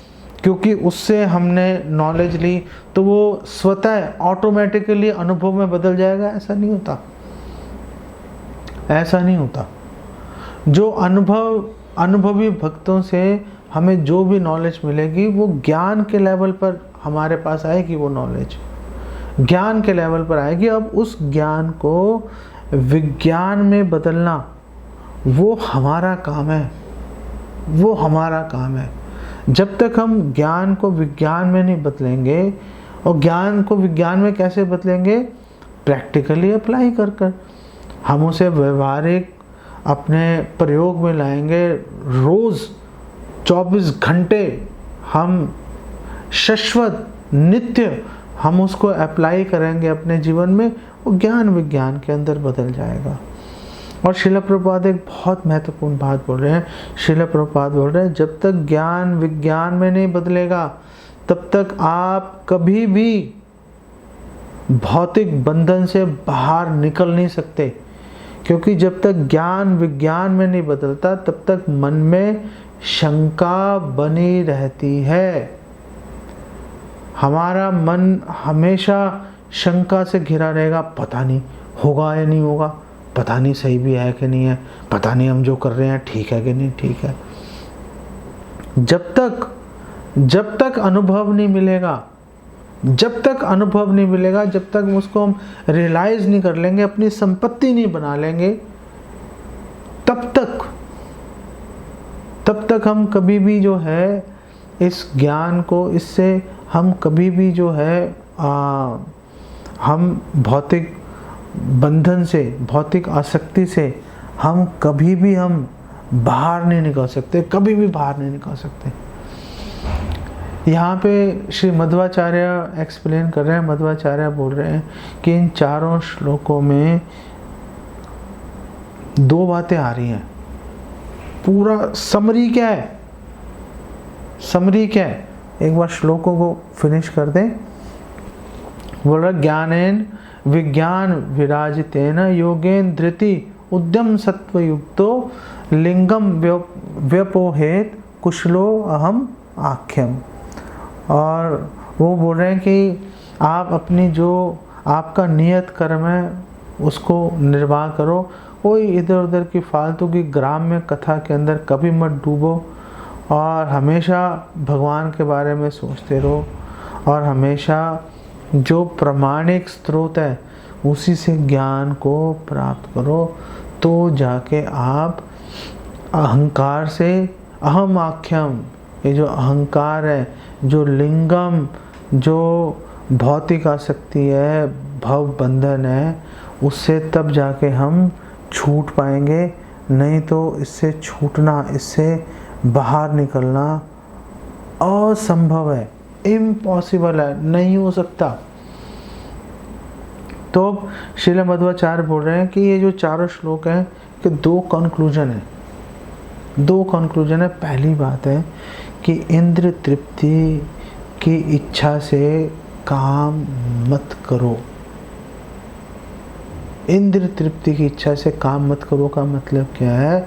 क्योंकि उससे हमने नॉलेज ली तो वो स्वतः ऑटोमेटिकली अनुभव में बदल जाएगा, ऐसा नहीं होता। ऐसा नहीं होता। जो अनुभवी भक्तों से हमें जो भी नॉलेज मिलेगी वो ज्ञान के लेवल पर हमारे पास आएगी, वो नॉलेज ज्ञान के लेवल पर आएगी। अब उस ज्ञान को विज्ञान में बदलना वो हमारा काम है, वो हमारा काम है। जब तक हम ज्ञान को विज्ञान में नहीं बदलेंगे, और ज्ञान को विज्ञान में कैसे बदलेंगे? प्रैक्टिकली अप्लाई कर कर हम उसे व्यवहारिक अपने प्रयोग में लाएंगे। रोज़ 24 घंटे हम शाश्वत नित्य हम उसको अप्लाई करेंगे अपने जीवन में, वो ज्ञान विज्ञान के अंदर बदल जाएगा। और श्रील प्रभुपाद एक बहुत महत्वपूर्ण बात बोल रहे हैं। श्रील प्रभुपाद बोल रहे हैं, जब तक ज्ञान विज्ञान में नहीं बदलेगा तब तक आप कभी भी भौतिक बंधन से बाहर निकल नहीं सकते। क्योंकि जब तक ज्ञान विज्ञान में नहीं बदलता तब तक मन में शंका बनी रहती है। हमारा मन हमेशा शंका से घिरा रहेगा, पता नहीं होगा या नहीं होगा, पता नहीं सही भी है कि नहीं है, पता नहीं हम जो कर रहे हैं ठीक है कि नहीं ठीक है। जब तक अनुभव नहीं मिलेगा, जब तक उसको हम रियलाइज नहीं कर लेंगे, अपनी संपत्ति नहीं बना लेंगे, तब तक हम कभी भी जो है इस ज्ञान को, इससे हम कभी भी जो है हम भौतिक बंधन से, भौतिक आसक्ति से हम कभी भी बाहर नहीं निकल सकते, कभी भी बाहर नहीं निकल सकते। यहाँ पे श्री मध्वाचार्य एक्सप्लेन कर रहे हैं, मध्वाचार्य बोल रहे हैं कि इन चारों श्लोकों में 2 बातें आ रही हैं। पूरा समरी क्या है, एक बार श्लोकों को फिनिश कर दें। बोल रहा, ज्ञानेन विज्ञान विराजितेन योगेन धृति उद्यम सत्वयुक्तो लिंगम व्यपोहेत कुशलो अहम आख्यम। और वो बोल रहे हैं कि आप अपनी जो आपका नियत कर्म है उसको निर्वाह करो, कोई इधर उधर की फालतू की ग्राम्य कथा के अंदर कभी मत डूबो, और हमेशा भगवान के बारे में सोचते रहो, और हमेशा जो प्रामाणिक स्रोत है उसी से ज्ञान को प्राप्त करो। तो जाके आप अहंकार से, अहम आख्यम, ये जो अहंकार है, जो लिंगम, जो भौतिक आसक्ति है, भव बंधन है, उससे तब जाके हम छूट पाएंगे। नहीं तो इससे छूटना, इससे बाहर निकलना असंभव है, इम्पॉसिबल है, नहीं हो सकता। तो श्रील मध्वाचार्य बोल रहे हैं कि ये जो चारों श्लोक हैं कि दो कंक्लूजन है। पहली बात है कि इंद्र तृप्ति की इच्छा से काम मत करो। इंद्र तृप्ति की इच्छा से काम मत करो का मतलब क्या है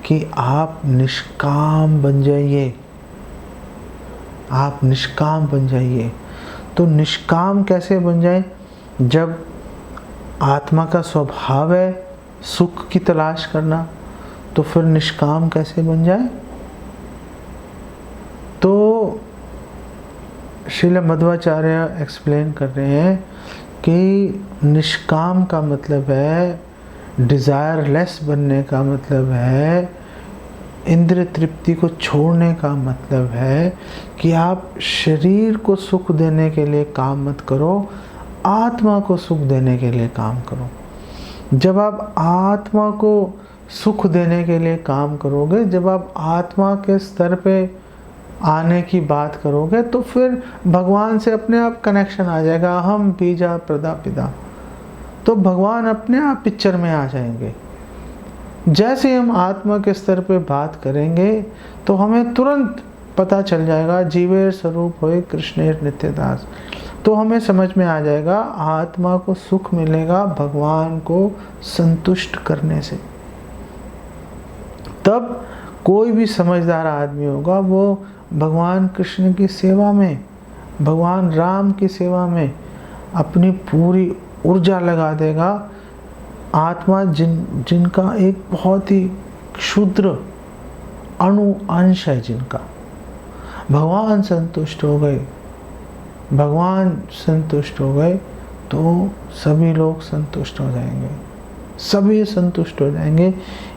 कि आप निष्काम बन जाइए। आप निष्काम बन जाइए। तो निष्काम कैसे बन जाए? जब आत्मा का स्वभाव है सुख की तलाश करना, तो फिर निष्काम कैसे बन जाए? तो श्रील मध्वाचार्य एक्सप्लेन कर रहे हैं कि निष्काम का मतलब है, डिजायरलेस बनने का मतलब है, इंद्र तृप्ति को छोड़ने का मतलब है कि आप शरीर को सुख देने के लिए काम मत करो, आत्मा को सुख देने के लिए काम करो। जब आप आत्मा को सुख देने के लिए काम करोगे, जब आप आत्मा के स्तर पे आने की बात करोगे, तो फिर भगवान से अपने आप कनेक्शन आ जाएगा। हम बीजा प्रदा पिता, तो भगवान अपने आप पिक्चर में आ जाएंगे। जैसे हम आत्मा के स्तर पे बात करेंगे तो हमें तुरंत पता चल जाएगा जीवेर स्वरूप होए कृष्णेर नित्यदास। तो हमें समझ में आ जाएगा आत्मा को सुख मिलेगा भगवान को संतुष्ट करने से। तब कोई भी समझदार आदमी होगा वो भगवान कृष्ण की सेवा में, भगवान राम की सेवा में अपनी पूरी ऊर्जा लगा देगा। आत्मा जिनका एक बहुत ही क्षुद्र अणु अंश है, जिनका भगवान संतुष्ट हो गए, भगवान संतुष्ट हो गए तो सभी लोग संतुष्ट हो जाएंगे, सभी संतुष्ट हो जाएंगे।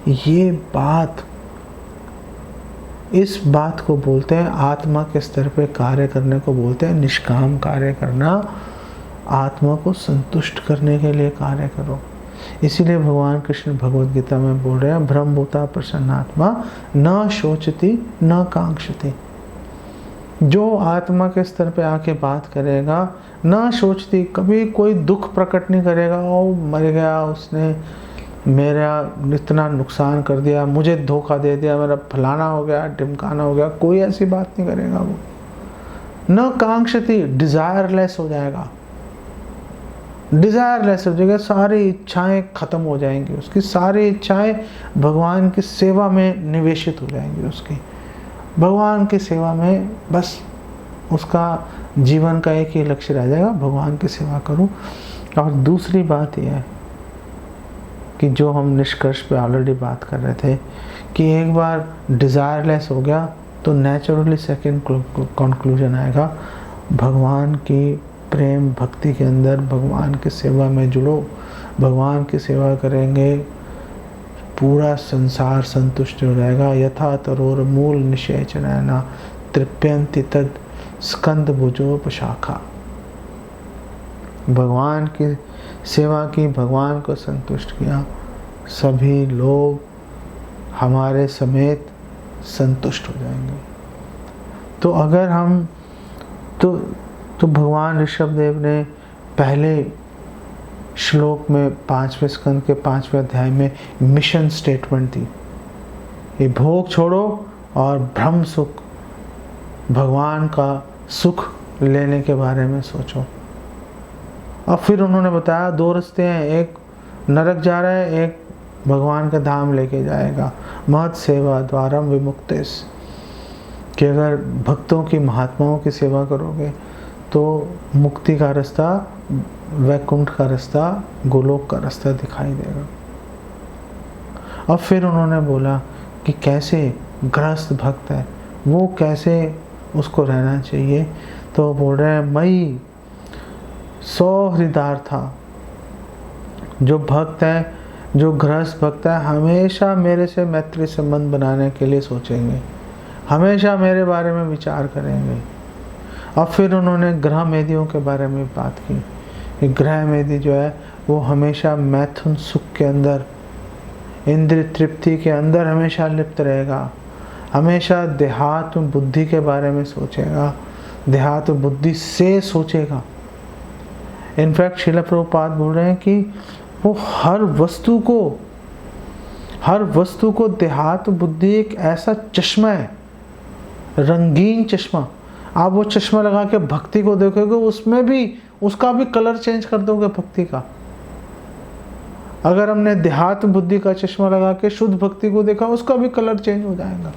ये बात, इस बात को बोलते हैं, आत्मा के स्तर पे कार्य करने को बोलते हैं निष्काम कार्य करना। आत्मा को संतुष्ट करने के लिए कार्य करो। इसीलिए भगवान कृष्ण भगवद गीता में बोल रहे हैं, ब्रह्मभूता प्रसन्नात्मा न शोचती न कांक्षती। जो आत्मा के स्तर पे आके बात करेगा, न सोचती, कभी कोई दुख प्रकट नहीं करेगा, ओ मर गया, उसने मेरा इतना नुकसान कर दिया, मुझे धोखा दे दिया, मेरा फलाना हो गया, ढिमकाना हो गया, कोई ऐसी बात नहीं करेगा वो। न कांक्षती, डिजायरलेस हो जाएगा, डिजायरलेस हो जाएगा, सारी इच्छाएं खत्म हो जाएंगी, उसकी सारी इच्छाएं भगवान की सेवा में निवेशित हो जाएंगी। उसकी भगवान की सेवा में बस उसका जीवन का एक ही लक्ष्य रह जाएगा, भगवान की सेवा करूं। और दूसरी बात यह है कि जो हम निष्कर्ष पे ऑलरेडी बात कर रहे थे कि एक बार डिजायरलेस हो गया तो नेचुरली सेकंड कंक्लूजन आएगा, भगवान की प्रेम भक्ति के अंदर भगवान की सेवा में जुड़ो, भगवान की सेवा करेंगे, पूरा संसार संतुष्ट हो जाएगा। यथा तरोर मूल निषेचनैना तृप्यन्ति तद स्कंद भुजोपशाखा। भगवान की सेवा की, भगवान को संतुष्ट किया, सभी लोग हमारे समेत संतुष्ट हो जाएंगे। तो अगर हम तो भगवान ऋषभ देव ने पहले श्लोक में 5वें स्कंद के 5वें अध्याय में मिशन स्टेटमेंट दी, ये भोग छोड़ो और ब्रह्म सुख, भगवान का सुख लेने के बारे में सोचो। और फिर उन्होंने बताया दो रास्ते हैं, एक नरक जा रहा है, एक भगवान का धाम लेके जाएगा। महत सेवा द्वारम विमुक्तिस, कि अगर भक्तों की, महात्माओं की सेवा करोगे तो मुक्ति का रास्ता, वैकुंठ का रास्ता, गोलोक का रास्ता दिखाई देगा। और फिर उन्होंने बोला कि कैसे गृहस्थ भक्त है वो कैसे उसको रहना चाहिए। तो बोल रहे हैं मई सौहृदार्था, जो भक्त है, जो गृहस्थ भक्त है, हमेशा मेरे से मैत्री संबंध बनाने के लिए सोचेंगे, हमेशा मेरे बारे में विचार करेंगे। और फिर उन्होंने ग्रह मेदियों के बारे में बात की। ग्रह मेदी जो है वो हमेशा मैथुन सुख के अंदर, इंद्रिय तृप्ति के अंदर हमेशा लिप्त रहेगा। हमेशा देहात्म बुद्धि के बारे में सोचेगा, देहात्म बुद्धि से सोचेगा। इनफैक्ट श्रील प्रभुपाद बोल रहे हैं कि वो हर वस्तु को देहात्म बुद्धि एक ऐसा चश्मा है, रंगीन चश्मा। आप वो चश्मा लगा के भक्ति को देखोगे, उसमें भी उसका भी कलर चेंज कर दोगे भक्ति का। अगर हमने देहात्म बुद्धि का चश्मा लगा के शुद्ध भक्ति को देखा, उसका भी कलर चेंज हो जाएगा।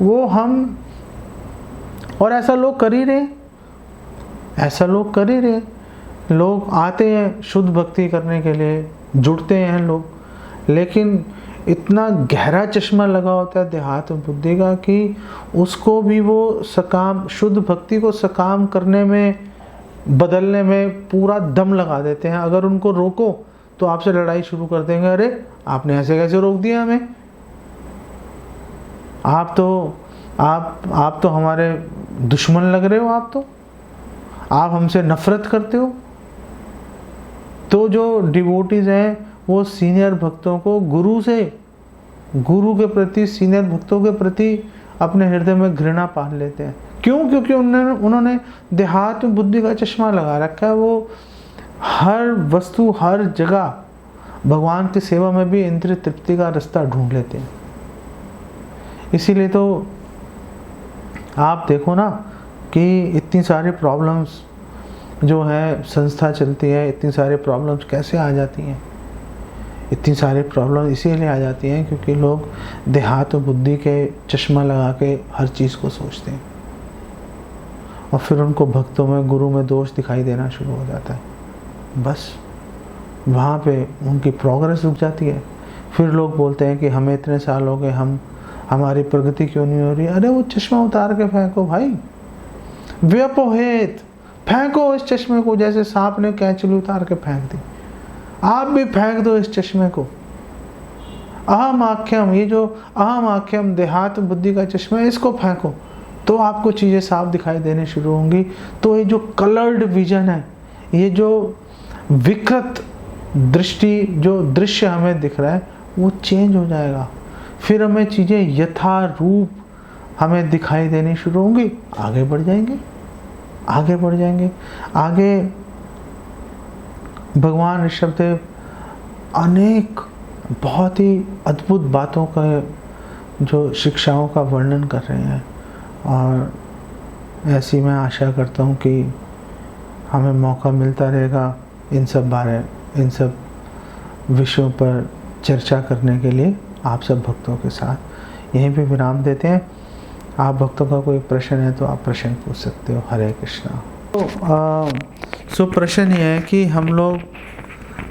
वो हम, और ऐसा लोग कर ही रहे, लोग आते हैं शुद्ध भक्ति करने के लिए, जुड़ते हैं लोग, लेकिन इतना गहरा चश्मा लगा होता है देहात्म बुद्धि का कि उसको भी वो सकाम, शुद्ध भक्ति को सकाम करने में, बदलने में पूरा दम लगा देते हैं। अगर उनको रोको तो आपसे लड़ाई शुरू कर देंगे, अरे आपने ऐसे कैसे रोक दिया हमें, आप तो हमारे दुश्मन लग रहे हो, आप हमसे नफरत करते हो। तो जो डिवोटीज हैं वो सीनियर भक्तों को गुरु के प्रति, सीनियर भक्तों के प्रति अपने हृदय में घृणा पाल लेते हैं। क्यों? क्योंकि उन्होंने देहात्म बुद्धि का चश्मा लगा रखा है। वो हर वस्तु, हर जगह भगवान की सेवा में भी इंद्रिय तृप्ति का रास्ता ढूंढ लेते हैं। इसीलिए तो आप देखो ना कि इतनी सारी प्रॉब्लम्स जो है, संस्था चलती है, इतनी सारी प्रॉब्लम्स कैसे आ जाती हैं? इतनी सारी प्रॉब्लम इसीलिए आ जाती हैं क्योंकि लोग देहात्म बुद्धि के चश्मा लगा के हर चीज़ को सोचते हैं, और फिर उनको भक्तों में, गुरु में दोष दिखाई देना शुरू हो जाता है। बस वहाँ पे उनकी प्रोग्रेस रुक जाती है। फिर लोग बोलते हैं कि हमें इतने साल हो गए, हमारी प्रगति क्यों नहीं हो रही? अरे वो चश्मा उतार के फेंको भाई, व्यपोहेत, फेंको इस चश्मे को, जैसे सांप ने कैंचुली उतार के फेंक दी। आप भी फेंक दो इस चश्मे को। अहम आख्यम, ये जो अहम आख्यम देहात्म बुद्धि का चश्मा है, इसको फेंको तो आपको चीज़ें साफ दिखाई देने शुरू होंगी। तो ये जो कलर्ड विजन है, ये जो विकृत दृष्टि, जो दृश्य हमें दिख रहा है, वो चेंज हो जाएगा। फिर हमें चीज़ें यथारूप हमें दिखाई देनी शुरू होंगी। आगे बढ़ जाएंगे। आगे भगवान ऋषभदेव अनेक बहुत ही अद्भुत बातों का, जो शिक्षाओं का वर्णन कर रहे हैं, और ऐसी मैं आशा करता हूँ कि हमें मौका मिलता रहेगा इन सब विषयों पर चर्चा करने के लिए आप सब भक्तों के साथ। यहीं पे विराम देते हैं। आप भक्तों का कोई प्रश्न है तो आप प्रश्न पूछ सकते हो। हरे कृष्णा। तो प्रश्न ये है कि हम लोग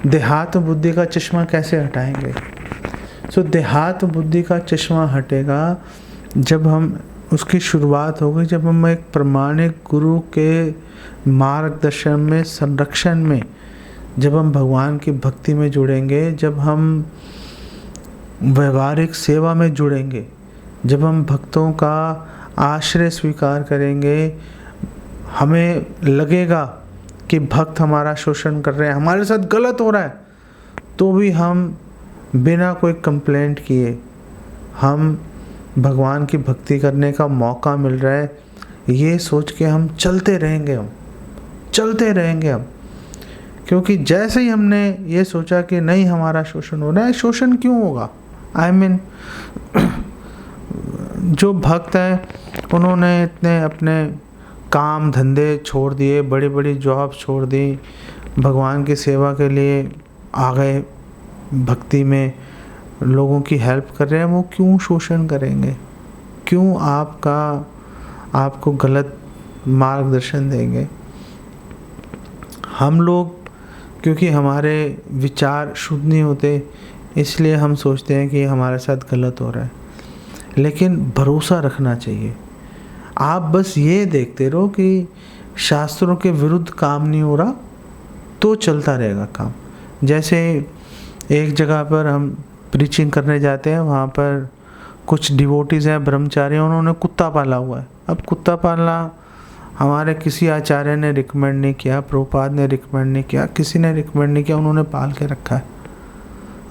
देहात्म बुद्धि का चश्मा कैसे हटाएंगे? देहात्म बुद्धि का चश्मा हटेगा जब हम, उसकी शुरुआत होगी जब हम एक प्रामाणिक गुरु के मार्गदर्शन में, संरक्षण में, जब हम भगवान की भक्ति में जुड़ेंगे, जब हम व्यवहारिक सेवा में जुड़ेंगे, जब हम भक्तों का आश्रय स्वीकार करेंगे, हमें लगेगा कि भक्त हमारा शोषण कर रहे हैं, हमारे साथ गलत हो रहा है, तो भी हम बिना कोई कंप्लेंट किए, हम भगवान की भक्ति करने का मौका मिल रहा है, ये सोच के हम चलते रहेंगे। क्योंकि जैसे ही हमने ये सोचा कि नहीं हमारा शोषण हो रहा है, शोषण क्यों होगा? जो भक्त हैं उन्होंने इतने अपने काम धंधे छोड़ दिए, बड़ी बड़ी जॉब छोड़ दी, भगवान की सेवा के लिए आ गए, भक्ति में लोगों की हेल्प कर रहे हैं, वो क्यों शोषण करेंगे? क्यों आपको गलत मार्गदर्शन देंगे? हम लोग, क्योंकि हमारे विचार शुद्ध नहीं होते, इसलिए हम सोचते हैं कि हमारे साथ गलत हो रहा है। लेकिन भरोसा रखना चाहिए। आप बस ये देखते रहो कि शास्त्रों के विरुद्ध काम नहीं हो रहा, तो चलता रहेगा काम। जैसे एक जगह पर हम प्रीचिंग करने जाते हैं, वहाँ पर कुछ डिवोटीज़ हैं, ब्रह्मचारी, उन्होंने कुत्ता पाला हुआ है। अब कुत्ता पालना हमारे किसी आचार्य ने रिकमेंड नहीं किया, प्रभुपाद ने रिकमेंड नहीं किया, किसी ने रिकमेंड नहीं किया, उन्होंने पाल के रखा है।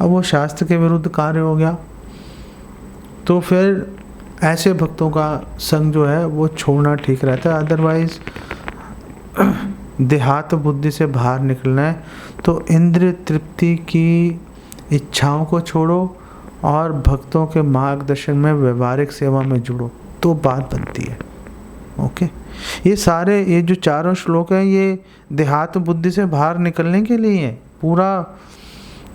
अब वो शास्त्र के विरुद्ध कार्य हो गया। तो फिर ऐसे भक्तों का संग जो है वो छोड़ना ठीक रहता है। अदरवाइज देहात बुद्धि से बाहर निकलना है तो इंद्रिय तृप्ति की इच्छाओं को छोड़ो और भक्तों के मार्गदर्शन में व्यवहारिक सेवा में जुड़ो, तो बात बनती है। ओके, ये जो चारों श्लोक हैं ये देहात बुद्धि से बाहर निकलने के लिए है। पूरा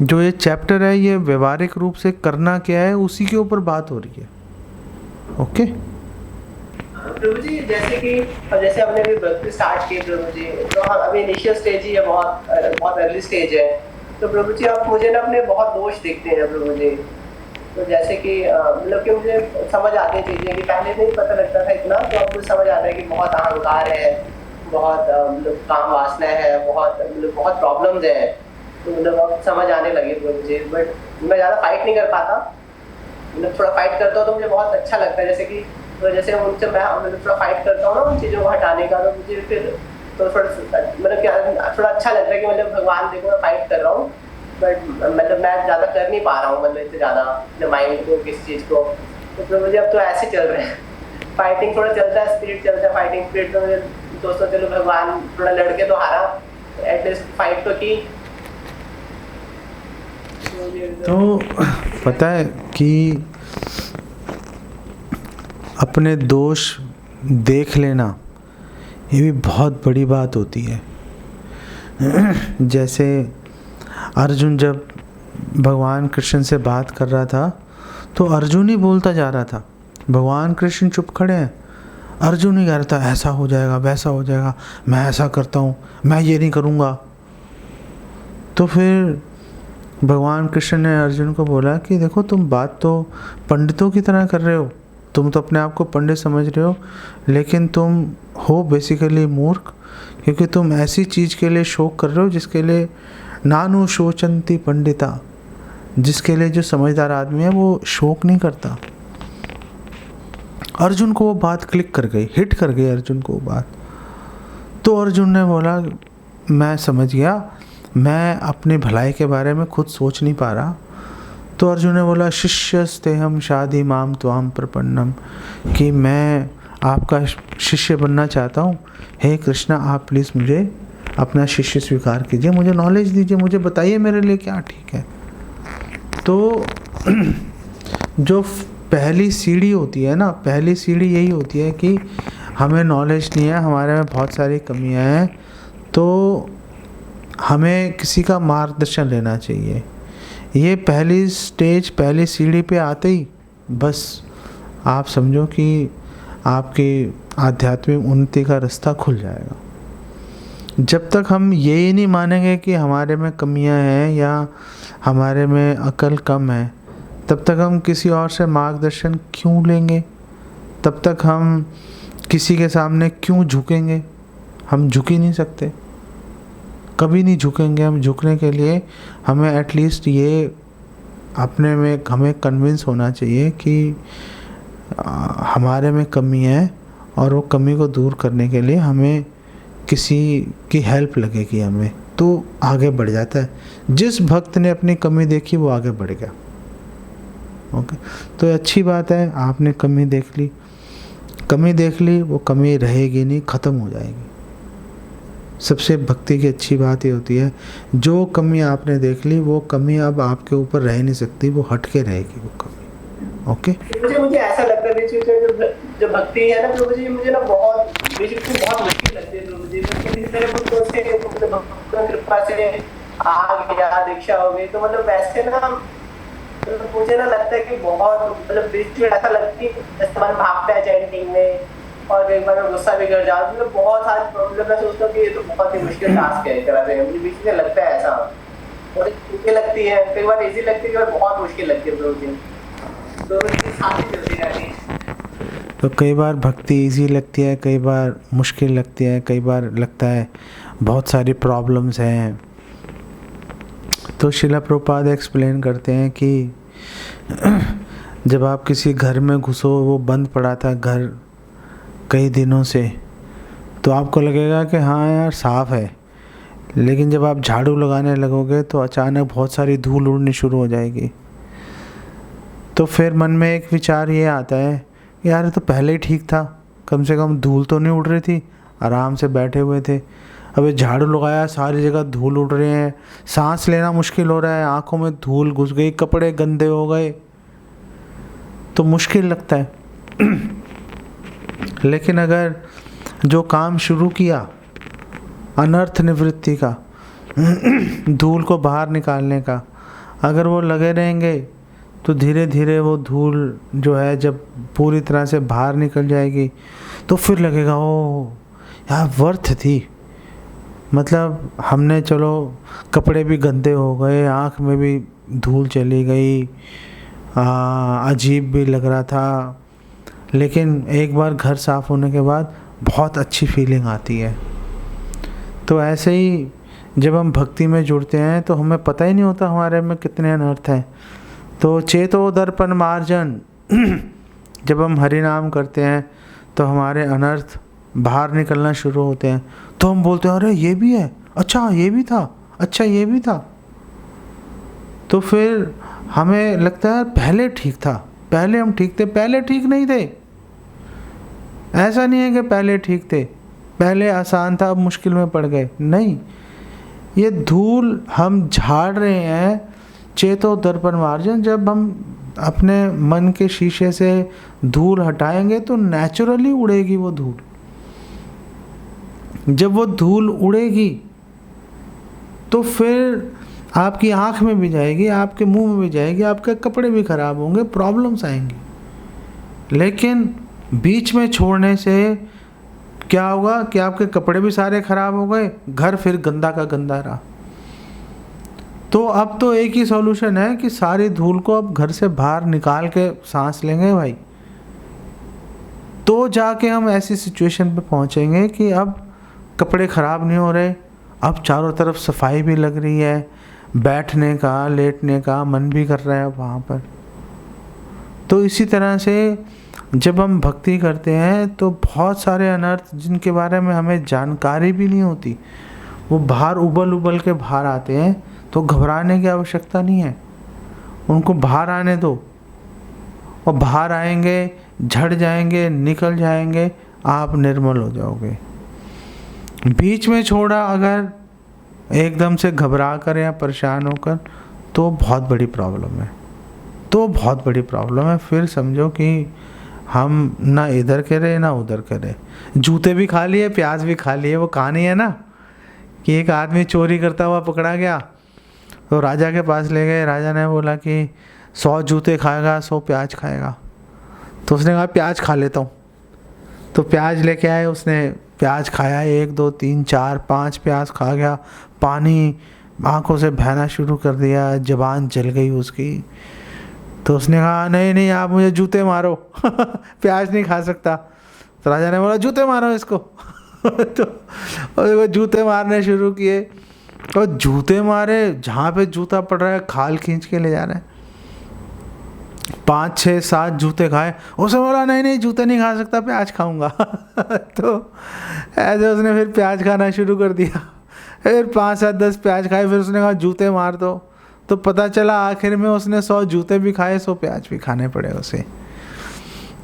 जो ये चैप्टर है ये व्यवहारिक रूप से करना क्या है उसी के ऊपर बात हो रही है। ओके प्रभु जी, जैसे हमने अभी भक्ति स्टार्ट की प्रभु जी, तो हम अभी इनिशियल स्टेज ही है, बहुत अर्ली स्टेज है। तो प्रभु जी आप मुझे ना अपने बहुत दोष दिखते हैं प्रभु जी। तो जैसे कि मतलब कि मुझे समझ आती है चीजें कि पहले नहीं पता लगता था इतना, तो अब मुझे समझ आता है कि बहुत अहंकार है, बहुत मतलब काम वासना है, बहुत प्रॉब्लम्स है। तो मतलब अब समझ आने लगी प्रभु जी। बट मैं ज़्यादा फाइट नहीं कर पाता, मतलब थोड़ा फाइट करता हूँ तो मुझे बहुत अच्छा लगता है। जैसे कि तो जैसे उनसे मैं मतलब थोड़ा फाइट करता हूँ ना उन चीज़ों को हटाने का, तो मुझे फिर तो थोड़ा मतलब क्या थोड़ा अच्छा लगता है कि मतलब भगवान देखो मैं फाइट कर रहा हूँ, बट मतलब मैं ज़्यादा कर नहीं पा रहा हूँ, मतलब इससे ज़्यादा अपने माइंड को किस चीज़ को। तो मुझे अब तो ऐसे चल रहे हैं, फाइटिंग थोड़ा चलता है, स्पिरिट चलता है, फाइटिंग स्पिरिट। तो मुझे दोस्तों चलो भगवान थोड़ा लड़के तो हारा, एटलीस्ट फाइट तो की। तो पता है कि अपने दोष देख लेना ये भी बहुत बड़ी बात होती है। जैसे अर्जुन जब भगवान कृष्ण से बात कर रहा था तो अर्जुन ही बोलता जा रहा था, भगवान कृष्ण चुप खड़े हैं, अर्जुन ही कह रहा था ऐसा हो जाएगा वैसा हो जाएगा, मैं ऐसा करता हूँ, मैं ये नहीं करूँगा। तो फिर भगवान कृष्ण ने अर्जुन को बोला कि देखो तुम बात तो पंडितों की तरह कर रहे हो, तुम तो अपने आप को पंडित समझ रहे हो, लेकिन तुम हो बेसिकली मूर्ख, क्योंकि तुम ऐसी चीज़ के लिए शोक कर रहे हो जिसके लिए नानु शोचंती पंडिता, जिसके लिए जो समझदार आदमी है वो शोक नहीं करता। अर्जुन को वो बात क्लिक कर गई, हिट कर गई अर्जुन को वो बात। तो अर्जुन ने बोला मैं समझ गया, मैं अपनी भलाई के बारे में खुद सोच नहीं पा रहा। तो अर्जुन ने बोला शिष्यस्ते हम शादी माम त्वाम प्रपन्नम, कि मैं आपका शिष्य बनना चाहता हूँ, हे कृष्णा आप प्लीज़ मुझे अपना शिष्य स्वीकार कीजिए, मुझे नॉलेज दीजिए, मुझे बताइए मेरे लिए क्या ठीक है। तो जो पहली सीढ़ी होती है ना, पहली सीढ़ी यही होती है कि हमें नॉलेज नहीं है, हमारे में बहुत सारी कमियां हैं, तो हमें किसी का मार्गदर्शन लेना चाहिए। ये पहली स्टेज, पहली सीढ़ी पे आते ही बस आप समझो कि आपकी आध्यात्मिक उन्नति का रास्ता खुल जाएगा। जब तक हम ये नहीं मानेंगे कि हमारे में कमियां हैं या हमारे में अकल कम है, तब तक हम किसी और से मार्गदर्शन क्यों लेंगे, तब तक हम किसी के सामने क्यों झुकेंगे। हम झुक ही नहीं सकते, कभी नहीं झुकेंगे। हम झुकने के लिए हमें एटलीस्ट ये अपने में हमें कन्विंस होना चाहिए कि हमारे में कमी है और वो कमी को दूर करने के लिए हमें किसी की हेल्प लगेगी हमें, तो आगे बढ़ जाता है। जिस भक्त ने अपनी कमी देखी वो आगे बढ़ गया। ओके, तो अच्छी बात है, आपने कमी देख ली, कमी देख ली, वो कमी रहेगी नहीं, ख़त्म हो जाएगी। सबसे भक्ति की अच्छी बात ये होती है, जो कमी आपने देख ली वो कमी अब आपके ऊपर रह नहीं सकती, वो हट के रहेगी वो कमी। ओके, मुझे ऐसा लगता है जो भक्ति है ना प्रभु जी, मुझे ना बहुत मुश्किल लगती है प्रभु जी। मेरे को सोचते हैं भगवान कृपा से आ गया, दीक्षा हो गई, तो मतलब वैसे ना मुझे ना लगता है कि बहुत मतलब बीच में ऐसा लगती है जैसे मन भागता है चैंटिंग में, और एक बार गुस्सा भी कर जाता, मतलब बहुत सारे मतलब मैं सोचता हूँ कि ये तो बहुत ही मुश्किल टास्क है एक तरह से। मुझे बीच में लगता है ऐसा, और मुश्किल लगती है, कई बार इजी लगती है, कई बार बहुत मुश्किल लगती है प्रभु जी। दोनों चीज़ साथ ही चलती रहती है। तो कई बार भक्ति इजी लगती है, कई बार मुश्किल लगती है, कई बार लगता है बहुत सारी प्रॉब्लम्स हैं। तो शिला प्रभुपाद एक्सप्लेन करते हैं कि जब आप किसी घर में घुसो, वो बंद पड़ा था घर कई दिनों से, तो आपको लगेगा कि हाँ यार साफ़ है, लेकिन जब आप झाड़ू लगाने लगोगे तो अचानक बहुत सारी धूल उड़नी शुरू हो जाएगी। तो फिर मन में एक विचार ये आता है, यार ये तो पहले ही ठीक था, कम से कम धूल तो नहीं उड़ रही थी, आराम से बैठे हुए थे। अबे झाड़ू लगाया, सारी जगह धूल उड़ रहे हैं, सांस लेना मुश्किल हो रहा है, आंखों में धूल घुस गई, कपड़े गंदे हो गए, तो मुश्किल लगता है। लेकिन अगर जो काम शुरू किया अनर्थ निवृत्ति का, धूल को बाहर निकालने का, अगर वो लगे रहेंगे तो धीरे धीरे वो धूल जो है जब पूरी तरह से बाहर निकल जाएगी तो फिर लगेगा ओ यार वर्थ थी। मतलब हमने चलो कपड़े भी गंदे हो गए, आँख में भी धूल चली गई, अजीब भी लग रहा था, लेकिन एक बार घर साफ़ होने के बाद बहुत अच्छी फीलिंग आती है। तो ऐसे ही जब हम भक्ति में जुड़ते हैं तो हमें पता ही नहीं होता हमारे में कितने अनर्थ हैं। तो चेतो दर्पण मार्जन, जब हम हरि नाम करते हैं तो हमारे अनर्थ बाहर निकलना शुरू होते हैं, तो हम बोलते हैं अरे ये भी है, अच्छा ये भी था, अच्छा ये भी था। तो फिर हमें लगता है पहले ठीक था, पहले हम ठीक थे, पहले ठीक नहीं थे। ऐसा नहीं है कि पहले ठीक थे, पहले आसान था अब मुश्किल में पड़ गए, नहीं। ये धूल हम झाड़ रहे हैं, चेतो दर्पण मार्जन। जब हम अपने मन के शीशे से धूल हटाएंगे तो नेचुरली उड़ेगी वो धूल। जब वो धूल उड़ेगी तो फिर आपकी आँख में भी जाएगी, आपके मुंह में भी जाएगी, आपके कपड़े भी खराब होंगे, प्रॉब्लम्स आएंगी। लेकिन बीच में छोड़ने से क्या होगा कि आपके कपड़े भी सारे खराब हो गए, घर फिर गंदा का गंदा रहा। तो अब तो एक ही सॉल्यूशन है कि सारी धूल को अब घर से बाहर निकाल के सांस लेंगे भाई, तो जाके हम ऐसी सिचुएशन पे पहुंचेंगे कि अब कपड़े ख़राब नहीं हो रहे, अब चारों तरफ सफाई भी लग रही है, बैठने का लेटने का मन भी कर रहा है वहाँ पर। तो इसी तरह से जब हम भक्ति करते हैं तो बहुत सारे अनर्थ जिनके बारे में हमें जानकारी भी नहीं होती, वो बाहर उबल के बाहर आते हैं। तो घबराने की आवश्यकता नहीं है, उनको बाहर आने दो, और बाहर आएंगे, झड़ जाएंगे, निकल जाएंगे, आप निर्मल हो जाओगे। बीच में छोड़ा अगर एकदम से घबरा कर या परेशान होकर, तो बहुत बड़ी प्रॉब्लम है, तो बहुत बड़ी प्रॉब्लम है। फिर समझो कि हम ना इधर करे ना उधर करे, जूते भी खा लिए, प्याज भी खा लिए। वो कहानी है ना कि एक आदमी चोरी करता हुआ पकड़ा गया, तो राजा के पास ले गए। राजा ने बोला कि 100 जूते खाएगा, 100 प्याज खाएगा। तो उसने कहा प्याज खा लेता हूँ। तो प्याज लेके आए, उसने प्याज खाया, 1 2 3 4 5 प्याज खा गया, पानी आंखों से बहना शुरू कर दिया, ज़बान जल गई उसकी। तो उसने कहा नहीं नहीं आप मुझे जूते मारो प्याज नहीं खा सकता। तो राजा ने बोला जूते मारो इसको तो जूते मारने शुरू किए, और जूते मारे, जहाँ पे जूता पड़ रहा है खाल खींच के ले जा रहे हैं। 5 6 7 जूते खाए, उसने बोला नहीं नहीं जूते नहीं खा सकता, प्याज खाऊंगा तो ऐसे उसने फिर प्याज खाना शुरू कर दिया। फिर 5 7 10 प्याज खाए, फिर उसने कहा जूते मार दो। तो पता चला आखिर में उसने 100 जूते भी खाए, 100 प्याज भी खाने पड़े उसे।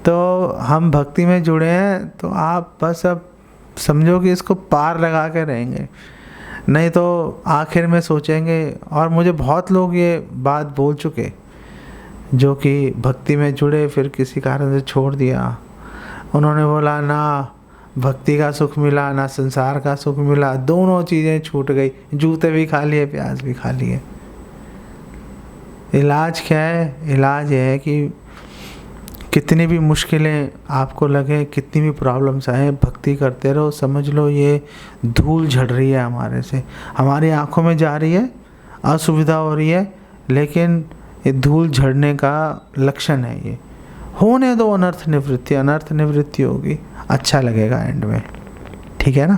तो हम भक्ति में जुड़े हैं, तो आप बस अब समझो कि इसको पार लगा के रहेंगे, नहीं तो आखिर में सोचेंगे। और मुझे बहुत लोग ये बात बोल चुके जो कि भक्ति में जुड़े फिर किसी कारण से छोड़ दिया। उन्होंने बोला ना भक्ति का सुख मिला ना संसार का सुख मिला, दोनों चीज़ें छूट गई, जूते भी खा लिए प्याज भी खा लिए। इलाज क्या है? इलाज ये है कि कितनी भी मुश्किलें आपको लगे, कितनी भी प्रॉब्लम्स आए, भक्ति करते रहो। समझ लो ये धूल झड़ रही है हमारे से, हमारी आंखों में जा रही है, असुविधा हो रही है, लेकिन ये धूल झड़ने का लक्षण है। ये होने दो, अनर्थ निवृत्ति होगी, अच्छा लगेगा एंड में। ठीक है ना।